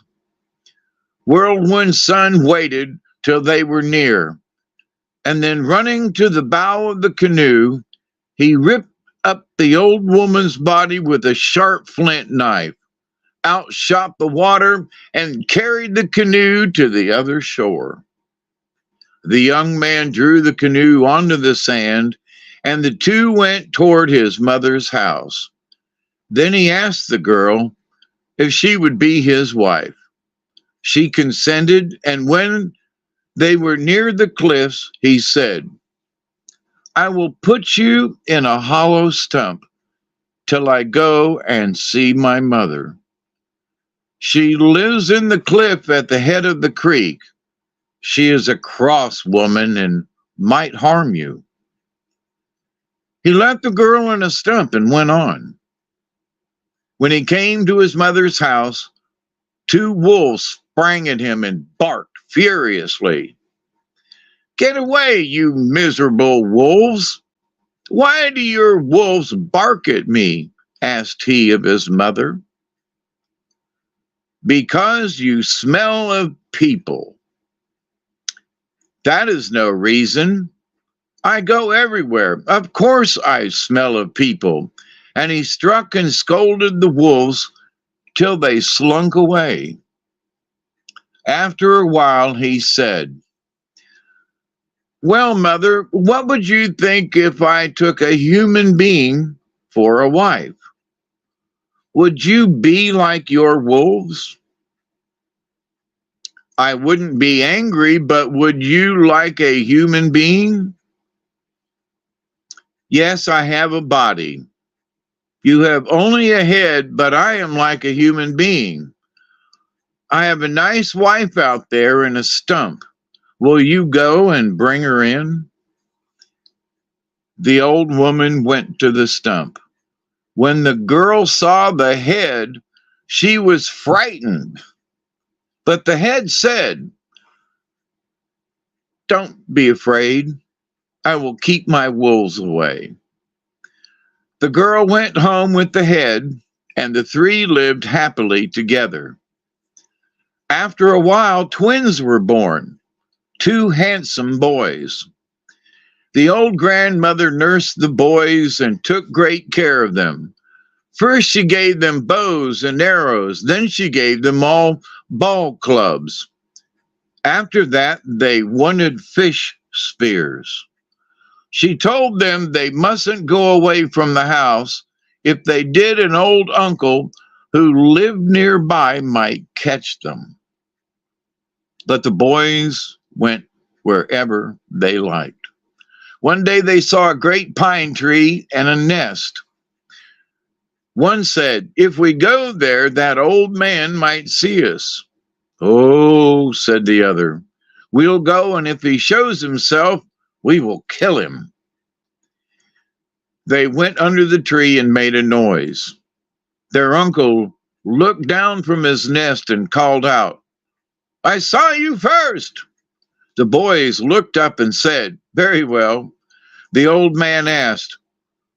Speaker 2: Whirlwind's son waited till they were near, and then running to the bow of the canoe, he ripped up the old woman's body with a sharp flint knife, outshot the water, and carried the canoe to the other shore. The young man drew the canoe onto the sand and the two went toward his mother's house. Then he asked the girl if she would be his wife. She consented, and when they were near the cliffs, he said, I will put you in a hollow stump till I go and see my mother. She lives in the cliff at the head of the creek. She is a cross woman and might harm you. He left the girl in a stump and went on. When he came to his mother's house, two wolves sprang at him and barked furiously. Get away, you miserable wolves! Why do your wolves bark at me? Asked he of his mother. Because you smell of people. That is no reason. I go everywhere. Of course I smell of people. And he struck and scolded the wolves till they slunk away. After a while he said, Well, mother, what would you think if I took a human being for a wife? Would you be like your wolves? I wouldn't be angry, but would you like a human being? Yes, I have a body. You have only a head, but I am like a human being. I have a nice wife out there in a stump. Will you go and bring her in? The old woman went to the stump. When the girl saw the head, she was frightened. But the head said, Don't be afraid. I will keep my wolves away. The girl went home with the head, and the three lived happily together. After a while, twins were born, two handsome boys. The old grandmother nursed the boys and took great care of them. First she gave them bows and arrows, then she gave them all ball clubs. After that, they wanted fish spears. She told them they mustn't go away from the house. If they did, an old uncle who lived nearby might catch them. But the boys went wherever they liked. One day they saw a great pine tree and a nest. One said, If we go there, that old man might see us. Oh, said the other, we'll go, and if he shows himself, we will kill him. They went under the tree and made a noise. Their uncle looked down from his nest and called out, I saw you first. The boys looked up and said, Very well. The old man asked,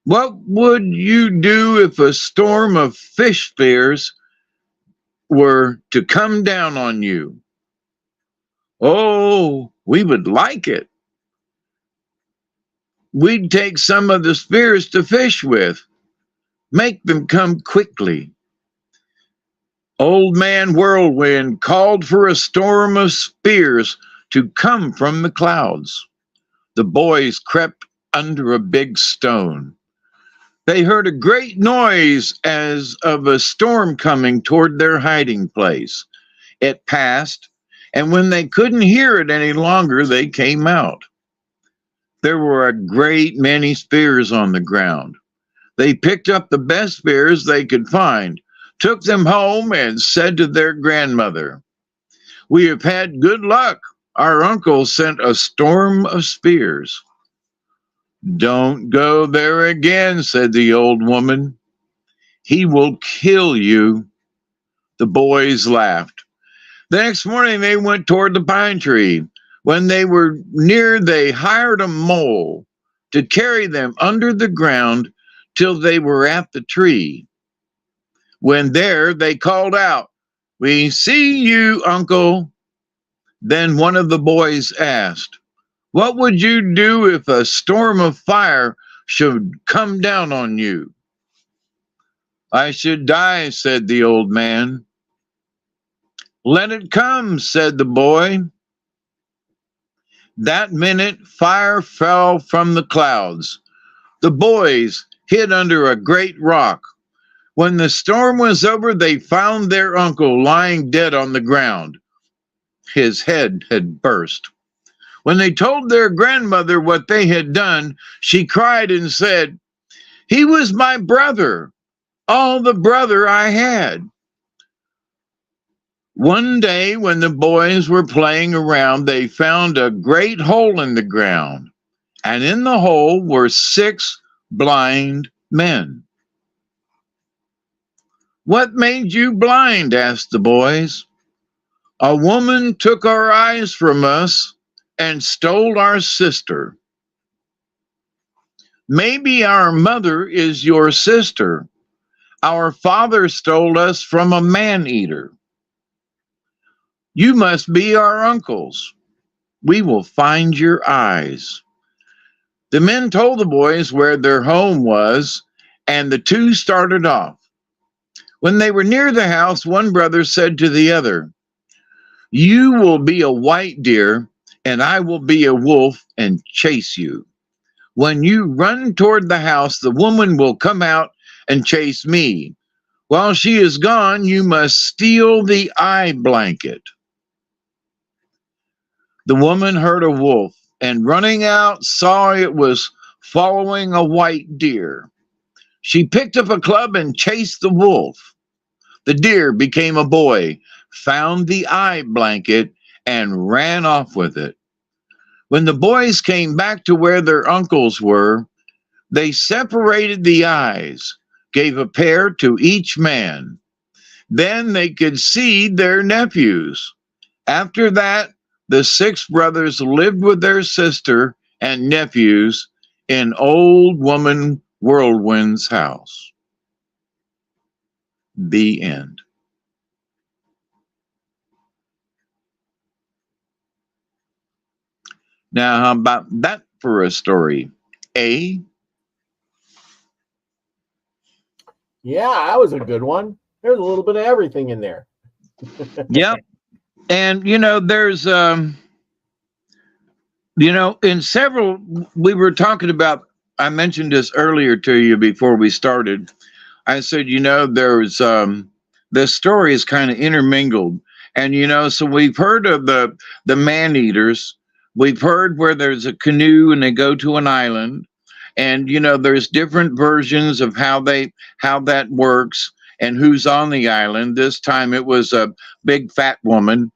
Speaker 2: What would you do if a storm of fish spears were to come down on you? Oh, we would like it. We'd take some of the spears to fish with. Make them come quickly. Old Man Whirlwind called for a storm of spears to come from the clouds. The boys crept under a big stone. They heard a great noise as of a storm coming toward their hiding place. It passed, and when they couldn't hear it any longer, they came out. There were a great many spears on the ground. They picked up the best spears they could find, took them home, and said to their grandmother, We have had good luck. Our uncle sent a storm of spears. Don't go there again, said the old woman. He will kill you. The boys laughed. The next morning they went toward the pine tree. When they were near, they hired a mole to carry them under the ground till they were at the tree. When there, they called out, We see you, uncle. Then one of the boys asked, What would you do if a storm of fire should come down on you? I should die, said the old man. Let it come, said the boy. That minute, fire fell from the clouds. The boys hid under a great rock. When the storm was over, they found their uncle lying dead on the ground. His head had burst. When they told their grandmother what they had done, she cried and said, "He was my brother, all the brother I had." One day, when the boys were playing around, they found a great hole in the ground, and in the hole were 6 blind men. "What made you blind?" asked the boys. "A woman took our eyes from us and stole our sister." "Maybe our mother is your sister. Our father stole us from a man-eater." "You must be our uncles. We will find your eyes." The men told the boys where their home was, and the two started off. When they were near the house, one brother said to the other, "You will be a white deer, and I will be a wolf and chase you. When you run toward the house, the woman will come out and chase me. While she is gone, you must steal the eye blanket." The woman heard a wolf, and running out, saw it was following a white deer. She picked up a club and chased the wolf. The deer became a boy, found the eye blanket, and ran off with it. When the boys came back to where their uncles were, they separated the eyes, gave a pair to each man. Then they could see their nephews. After that, the 6 brothers lived with their sister and nephews in Old Woman Whirlwind's house. The end. Now, how about that for a story? A?
Speaker 1: Yeah, that was a good one. There's a little bit of everything in there.
Speaker 2: Yep. And, there's, in several, we were talking about, I mentioned this earlier to you before we started. I said, there's, the story is kind of intermingled. And, so we've heard of the man-eaters. We've heard where there's a canoe and they go to an island. And, there's different versions of how that works and who's on the island. This time it was a big fat woman,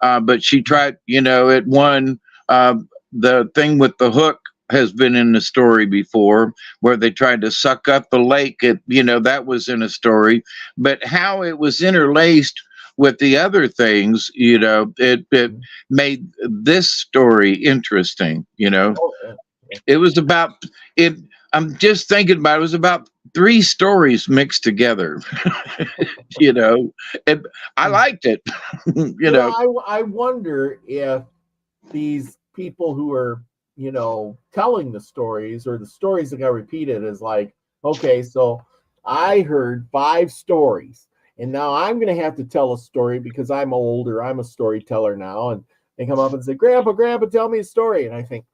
Speaker 2: but she tried, it won. The thing with the hook has been in the story before, where they tried to suck up the lake. That was in a story, but how it was interlaced with the other things, it made this story interesting. It was about it. I'm just thinking about it, was about 3 stories mixed together. I liked it.
Speaker 1: I wonder if these people who are, telling the stories, or the stories that got repeated, is like, okay, so I heard 5 stories, and now I'm going to have to tell a story because I'm older. I'm a storyteller now. And they come up and say, Grandpa, tell me a story. And I think,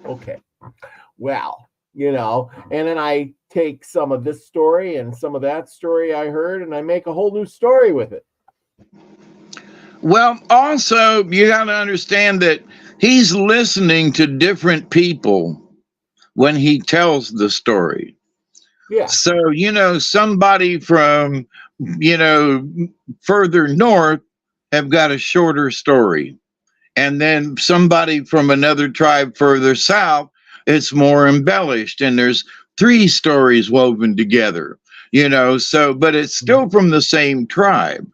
Speaker 1: okay, well, and then I take some of this story and some of that story I heard, and I make a whole new story with it.
Speaker 2: Well, also, you got to understand that he's listening to different people when he tells the story.
Speaker 1: Yeah.
Speaker 2: So, somebody from, further north have got a shorter story. And then somebody from another tribe further south, it's more embellished. And there's 3 stories woven together, but it's still from the same tribe,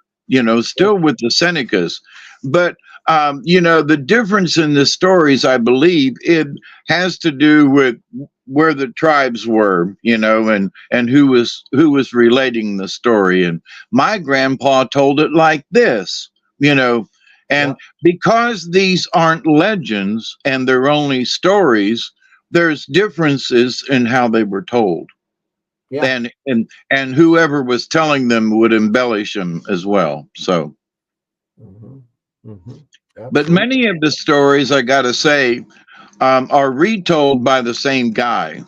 Speaker 2: still with the Senecas. But, the difference in the stories, I believe, it has to do with where the tribes were, and who was relating the story. And my grandpa told it like this, and because these aren't legends and they're only stories, there's differences in how they were told. Yeah. And whoever was telling them would embellish them as well. So, but many of the stories, I got to say, are retold by the same guy.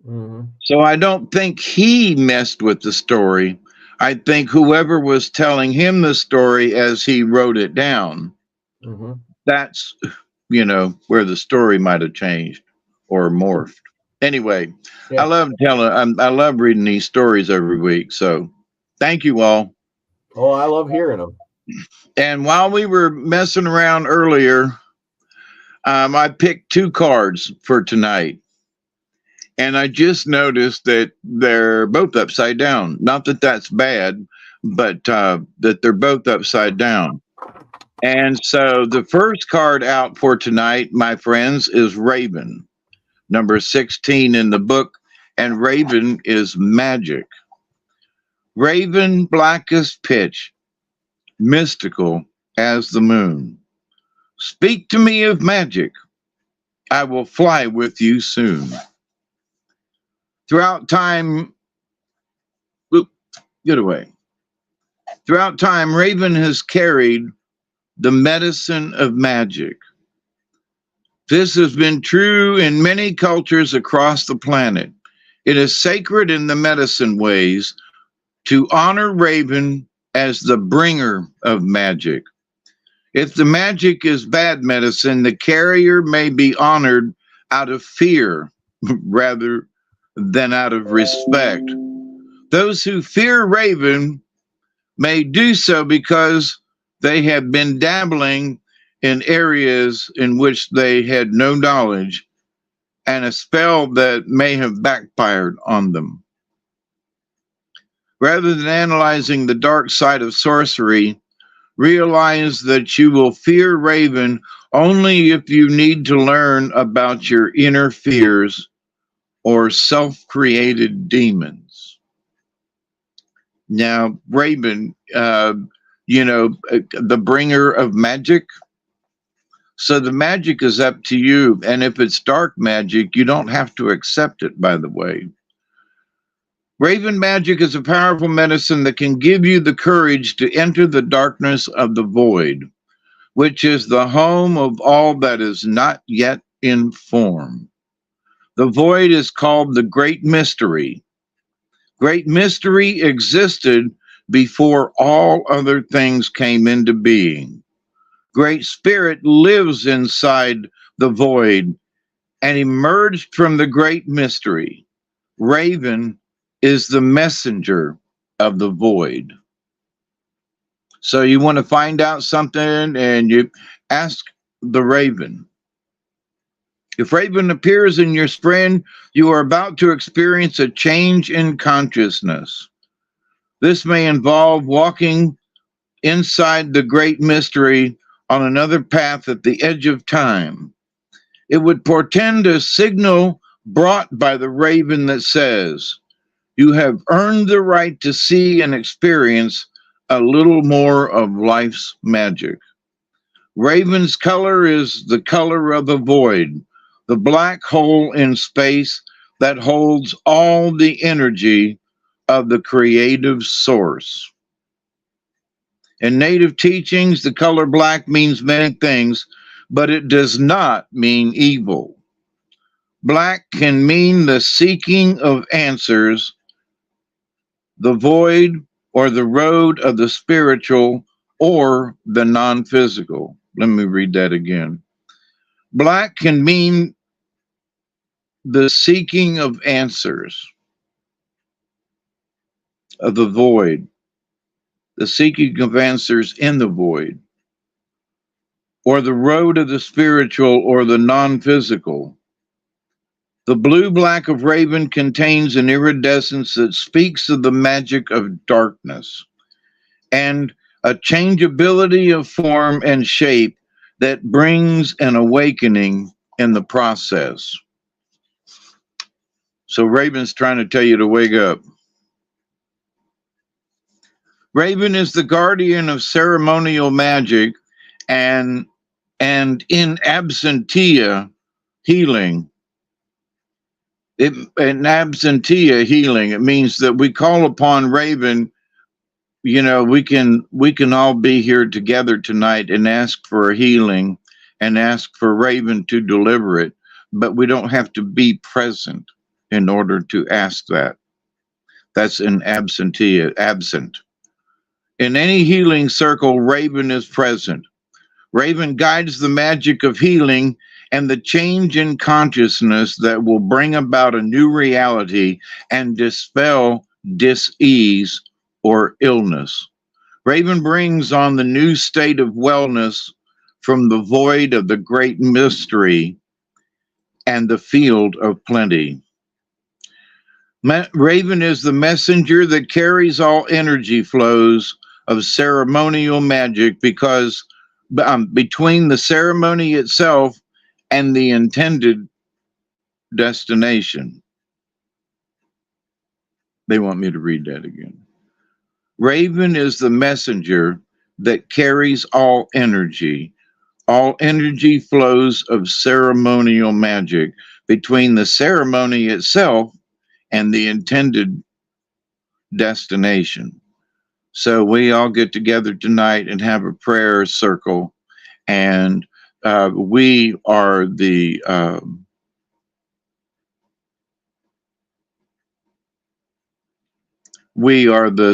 Speaker 1: Mm-hmm.
Speaker 2: So I don't think he messed with the story. I think whoever was telling him the story as he wrote it down,
Speaker 1: Mm-hmm.
Speaker 2: that's, where the story might have changed or morphed. Anyway,
Speaker 1: Yeah.
Speaker 2: I love reading these stories every week. So thank you all.
Speaker 1: Oh, I love hearing them.
Speaker 2: And while we were messing around earlier, I picked two cards for tonight. And I just noticed that they're both upside down. Not that that's bad, but that they're both upside down. And so the first card out for tonight, my friends, is Raven, number 16 in the book. And Raven is magic. Raven, black as pitch, mystical as the moon. Speak to me of magic. I will fly with you soon. Throughout time, get away. Throughout time, Raven has carried the medicine of magic. This has been true in many cultures across the planet. It is sacred in the medicine ways to honor Raven as the bringer of magic. If the magic is bad medicine, the carrier may be honored out of fear rather than out of respect. Those who fear Raven may do so because they have been dabbling in areas in which they had no knowledge and a spell that may have backfired on them. Rather than analyzing the dark side of sorcery, realize that you will fear Raven only if you need to learn about your inner fears or self-created demons. Now, Raven, the bringer of magic. So the magic is up to you. And if it's dark magic, you don't have to accept it, by the way. Raven magic is a powerful medicine that can give you the courage to enter the darkness of the void, which is the home of all that is not yet in form. The void is called the Great Mystery. Great Mystery existed before all other things came into being. Great Spirit lives inside the void and emerged from the Great Mystery. Raven is the messenger of the void. So you want to find out something and you ask the Raven. If Raven appears in your sprint, you are about to experience a change in consciousness. This may involve walking inside the Great Mystery on another path at the edge of time. It would portend a signal brought by the Raven that says, you have earned the right to see and experience a little more of life's magic. Raven's color is the color of the void, the black hole in space that holds all the energy of the creative source. In native teachings, the color black means many things, but it does not mean evil. Black can mean the seeking of answers, the void, or the road of the spiritual or the non-physical. Let me read that again. Black can mean the seeking of answers, of the void, the seeking of answers in the void, or the road of the spiritual or the non-physical. The blue-black of Raven contains an iridescence that speaks of the magic of darkness and a changeability of form and shape that brings an awakening in the process. So Raven's trying to tell you to wake up. Raven is the guardian of ceremonial magic and in absentia healing. In absentia healing, it means that we call upon Raven. You know, we can all be here together tonight and ask for a healing and ask for Raven to deliver it, but we don't have to be present in order to ask that. That's an absentee, absent. In any healing circle, Raven is present. Raven guides the magic of healing and the change in consciousness that will bring about a new reality and dispel dis-ease or illness. Raven brings on the new state of wellness from the void of the great mystery and the field of plenty. Raven is the messenger that carries all energy flows of ceremonial magic because between the ceremony itself and the intended destination. They want me to read that again. Raven is the messenger that carries all energy. All energy flows of ceremonial magic between the ceremony itself and the intended destination. So we all get together tonight and have a prayer circle, and we are the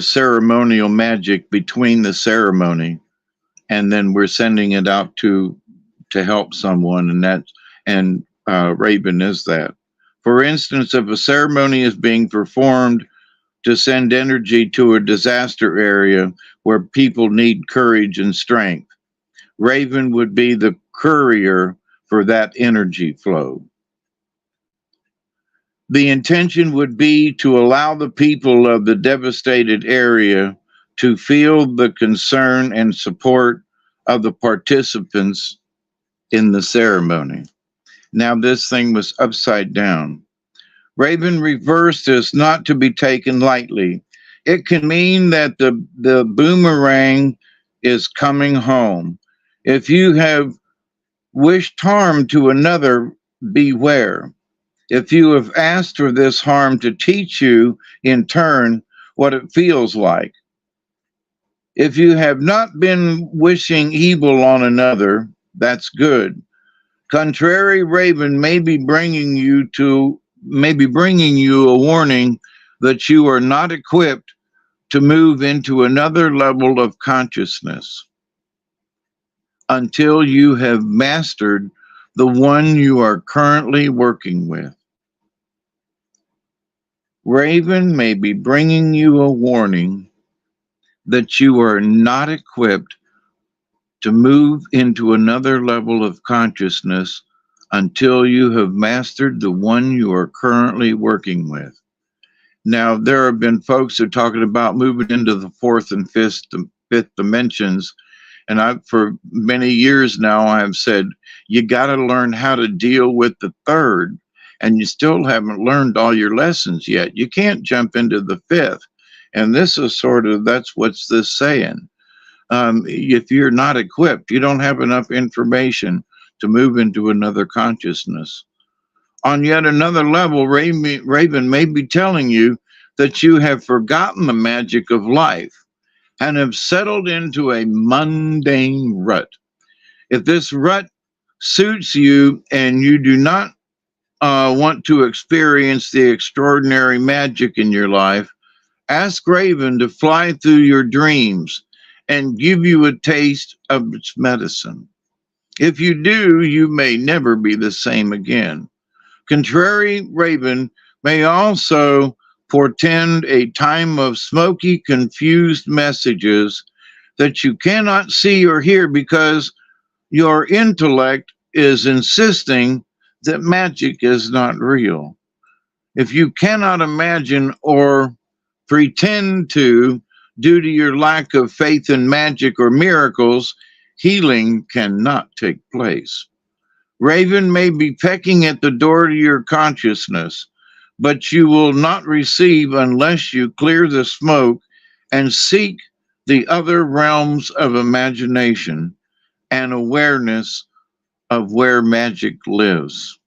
Speaker 2: ceremonial magic between the ceremony, and then we're sending it out to help someone, and Raven is that. For instance, if a ceremony is being performed to send energy to a disaster area where people need courage and strength, Raven would be the courier for that energy flow. The intention would be to allow the people of the devastated area to feel the concern and support of the participants in the ceremony. Now, this thing was upside down. Raven reversed is not to be taken lightly. It can mean that the boomerang is coming home. If you have wished harm to another, beware. If you have asked for this harm to teach you, in turn, what it feels like. If you have not been wishing evil on another, that's good. Contrary, Raven may be bringing you a warning that you are not equipped to move into another level of consciousness until you have mastered the one you are currently working with. Raven may be bringing you a warning that you are not equipped to move into another level of consciousness until you have mastered the one you are currently working with. Now, there have been folks who are talking about moving into the fourth and fifth dimensions, and for many years now, I've said, you got to learn how to deal with the third, and you still haven't learned all your lessons yet. You can't jump into the fifth, and this is that's what's this saying. If you're not equipped, you don't have enough information to move into another consciousness. On yet another level, Raven may be telling you that you have forgotten the magic of life and have settled into a mundane rut. If this rut suits you and you do not want to experience the extraordinary magic in your life, ask Raven to fly through your dreams and give you a taste of its medicine. If you do, you may never be the same again. Contrary, Raven may also portend a time of smoky, confused messages that you cannot see or hear because your intellect is insisting that magic is not real. If you cannot imagine or pretend to, due to your lack of faith in magic or miracles, healing cannot take place. Raven may be pecking at the door to your consciousness, but you will not receive unless you clear the smoke and seek the other realms of imagination and awareness of where magic lives.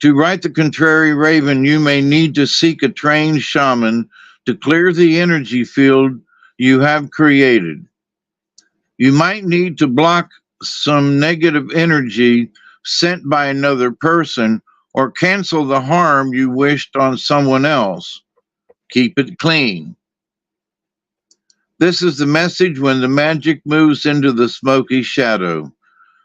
Speaker 2: To right the contrary, Raven, you may need to seek a trained shaman to clear the energy field you have created. You might need to block some negative energy sent by another person or cancel the harm you wished on someone else. Keep it clean. This is the message when the magic moves into the smoky shadow.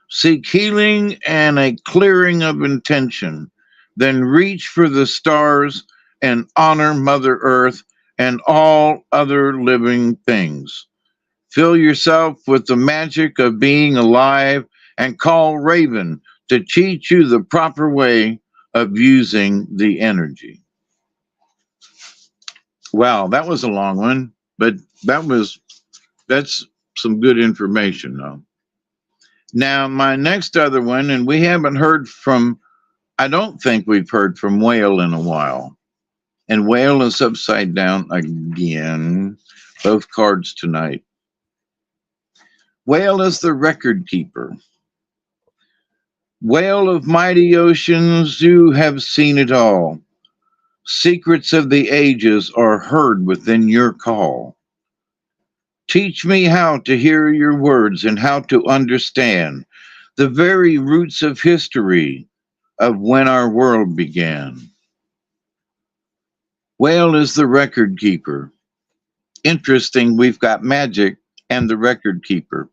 Speaker 2: Seek healing and a clearing of intention. Then reach for the stars and honor Mother Earth and all other living things. Fill yourself with the magic of being alive and call Raven to teach you the proper way of using the energy. Wow, that was a long one, but that's some good information though. Now, my next other one, and we haven't heard from, I don't think we've heard from Whale in a while. And Whale is upside down again, both cards tonight. Whale is the record keeper. Whale of mighty oceans, you have seen it all. Secrets of the ages are heard within your call. Teach me how to hear your words and how to understand the very roots of history of when our world began. Whale is the record keeper. Interesting, we've got magic and the record keeper.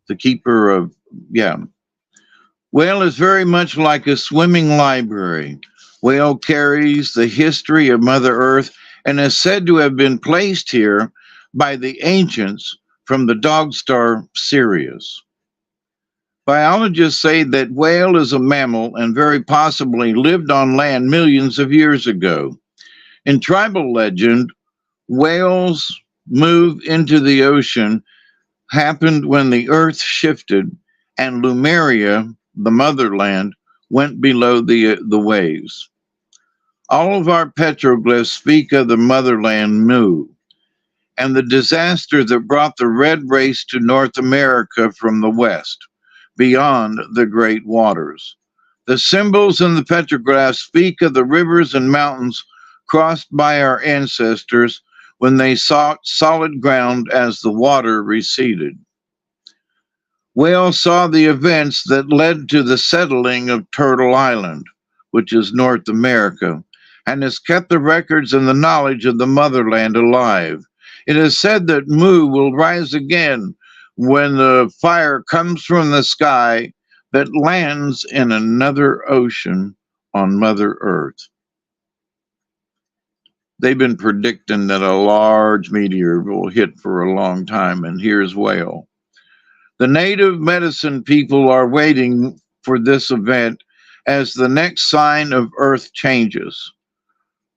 Speaker 2: The keeper of, yeah. Whale is very much like a swimming library. Whale carries the history of Mother Earth and is said to have been placed here by the ancients from the dog star Sirius. Biologists say that whale is a mammal and very possibly lived on land millions of years ago. In tribal legend, whales move into the ocean happened when the earth shifted and Lemuria, the motherland, went below the waves. All of our petroglyphs speak of the motherland Mu and the disaster that brought the red race to North America from the west, beyond the great waters. The symbols in the petroglyphs speak of the rivers and mountains crossed by our ancestors when they sought solid ground as the water receded. Whale saw the events that led to the settling of Turtle Island, which is North America, and has kept the records and the knowledge of the motherland alive. It is said that Mu will rise again when the fire comes from the sky that lands in another ocean on Mother Earth. They've been predicting that a large meteor will hit for a long time, and here's Whale. The native medicine people are waiting for this event as the next sign of Earth changes.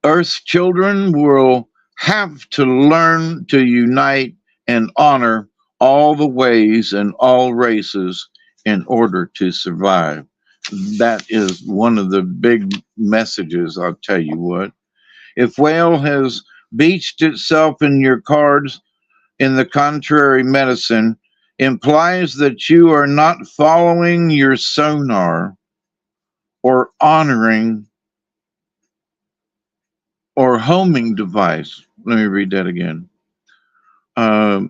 Speaker 2: Earth's children will have to learn to unite and honor all the ways and all races in order to survive. That is one of the big messages, I'll tell you what. If Whale has beached itself in your cards in the contrary medicine, implies that you are not following your sonar or honoring or homing device. Let me read that again. The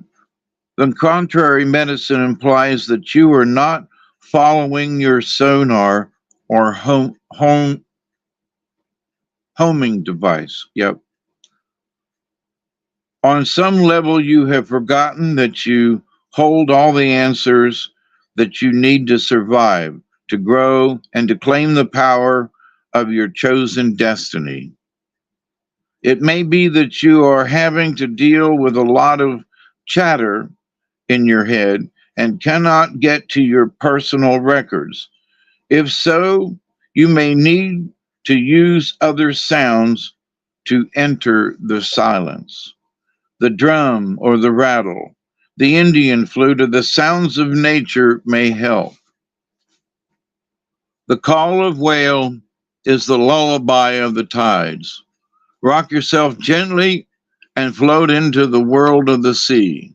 Speaker 2: contrary medicine implies that you are not following your sonar or homing device. Yep. On some level, you have forgotten that you hold all the answers that you need to survive, to grow, and to claim the power of your chosen destiny. It may be that you are having to deal with a lot of chatter in your head and cannot get to your personal records. If so, you may need to use other sounds to enter the silence. The drum or the rattle, the Indian flute, or the sounds of nature may help. The call of Whale is the lullaby of the tides. Rock yourself gently and float into the world of the sea.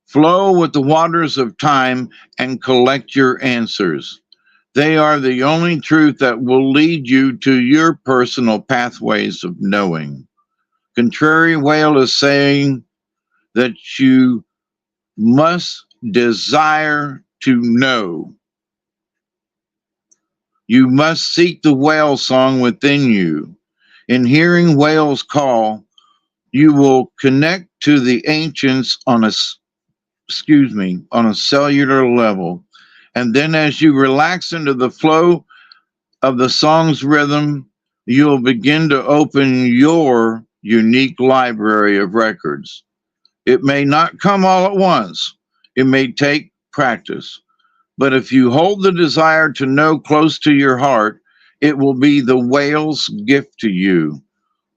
Speaker 2: Flow with the waters of time and collect your answers. They are the only truth that will lead you to your personal pathways of knowing. Contrary Whale is saying that you must desire to know. You must seek the whale song within you. In hearing whales call, you will connect to the ancients on a cellular level. And then as you relax into the flow of the song's rhythm, you'll begin to open your unique library of records. It may not come all at once. It may take practice. But if you hold the desire to know close to your heart, it will be the whale's gift to you.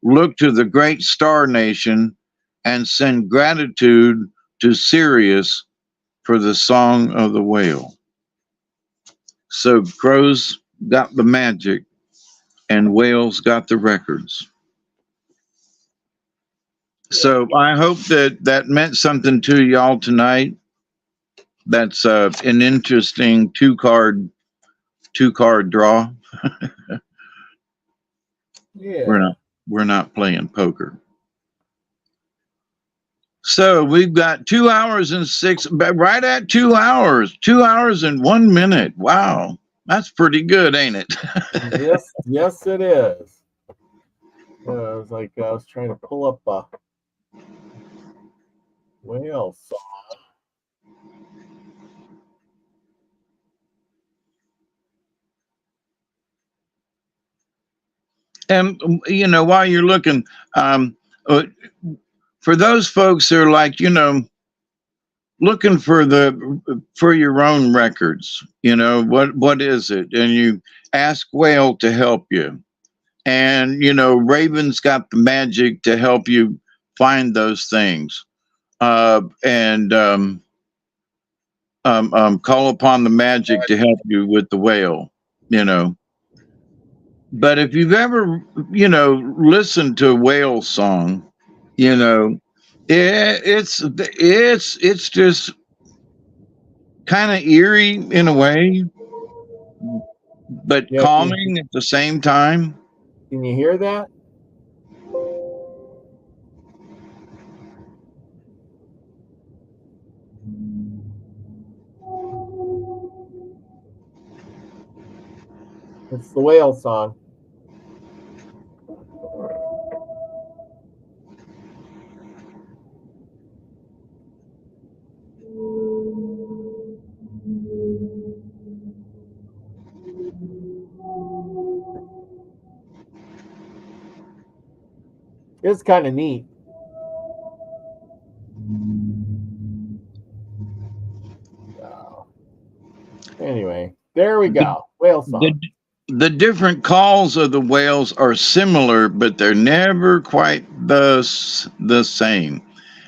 Speaker 2: Look to the great star nation and send gratitude to Sirius for the song of the whale. So crows got the magic and whales got the records. So I hope that meant something to y'all tonight. That's an interesting two card draw.
Speaker 1: Yeah.
Speaker 2: We're not playing poker. So we've got 2 hours and right at 2 hours, 2 hours and 1 minute. Wow, that's pretty good, ain't it?
Speaker 1: Yes, it is. I was trying to pull up a whale song.
Speaker 2: And while you're looking, for those folks that are like, looking for your own records, what is it? And you ask Whale to help you. And Raven's got the magic to help you find those things. And call upon the magic to help you with the whale, But if you've ever, listened to a whale song, it's just kind of eerie in a way, but
Speaker 1: Yeah,
Speaker 2: calming at the same time.
Speaker 1: can you hear that? It's the whale song. It's kind of neat. Anyway, there we go. Whale song.
Speaker 2: The different calls of the whales are similar, but they're never quite the same.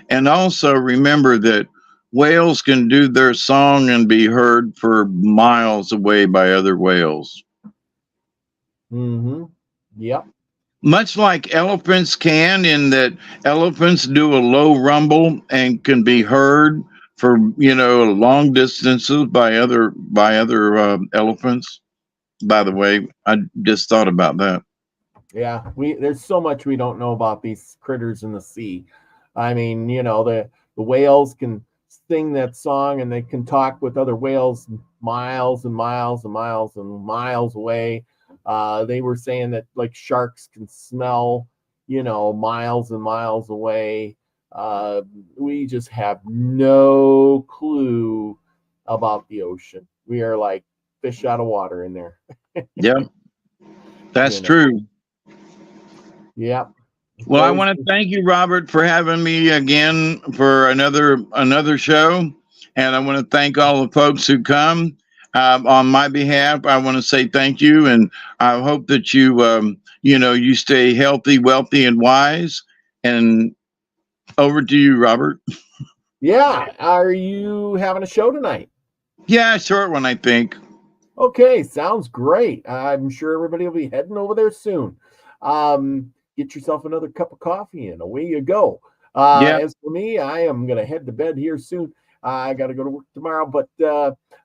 Speaker 2: And also remember that whales can do their song and be heard for miles away by other whales.
Speaker 1: Mm-hmm. Yep.
Speaker 2: Much like elephants can, in that elephants do a low rumble and can be heard for long distances by other elephants. By the way, I just thought about that.
Speaker 1: Yeah, there's so much we don't know about these critters in the sea. I mean, the whales can sing that song and they can talk with other whales miles and miles and miles and miles away. They were saying that like sharks can smell, miles and miles away. We just have no clue about the ocean. We are like fish out of water in there.
Speaker 2: Yeah, that's true.
Speaker 1: Yep.
Speaker 2: Well, I want to thank you, Robert, for having me again for another show, and I want to thank all the folks who come. On my behalf, I want to say thank you, and I hope that you stay healthy, wealthy, and wise. And over to you, Robert.
Speaker 1: Yeah, are you having a show tonight?
Speaker 2: Yeah, short one, I think.
Speaker 1: Okay, sounds great. I'm sure everybody will be heading over there soon. Get yourself another cup of coffee and away you go. As for me, I am going to head to bed here soon. I got to go to work tomorrow, but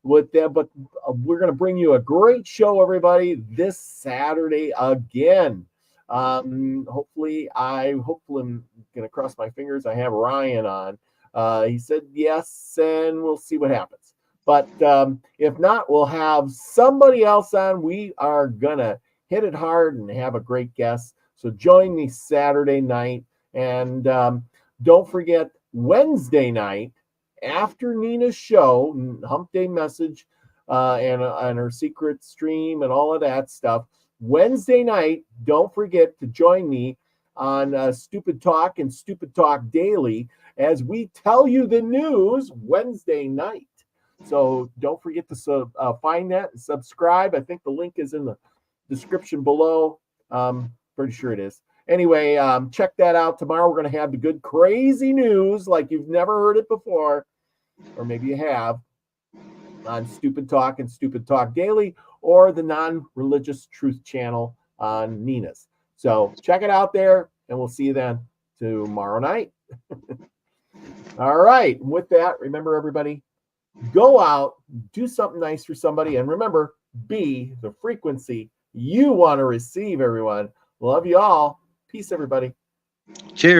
Speaker 1: we're going to bring you a great show, everybody, this Saturday again. Hopefully I'm going to cross my fingers. I have Ryan on. He said yes, and we'll see what happens. But if not, we'll have somebody else on. We are going to hit it hard and have a great guest. So join me Saturday night. And don't forget, Wednesday night, after Nina's show, Hump Day Message, and her secret stream and all of that stuff, Wednesday night, don't forget to join me on Stupid Talk and Stupid Talk Daily as we tell you the news Wednesday night. So don't forget to find that and subscribe. I think the link is in the description below. Pretty sure it is. Anyway, check that out. Tomorrow we're going to have the good, crazy news like you've never heard it before, or maybe you have, on Stupid Talk and Stupid Talk Daily, or the non-religious truth channel on Nina's. So check it out there, and we'll see you then tomorrow night. All right. And with that, remember, everybody, go out, do something nice for somebody, and remember, be the frequency you want to receive, everyone. Love you all. Peace, everybody.
Speaker 2: Cheers.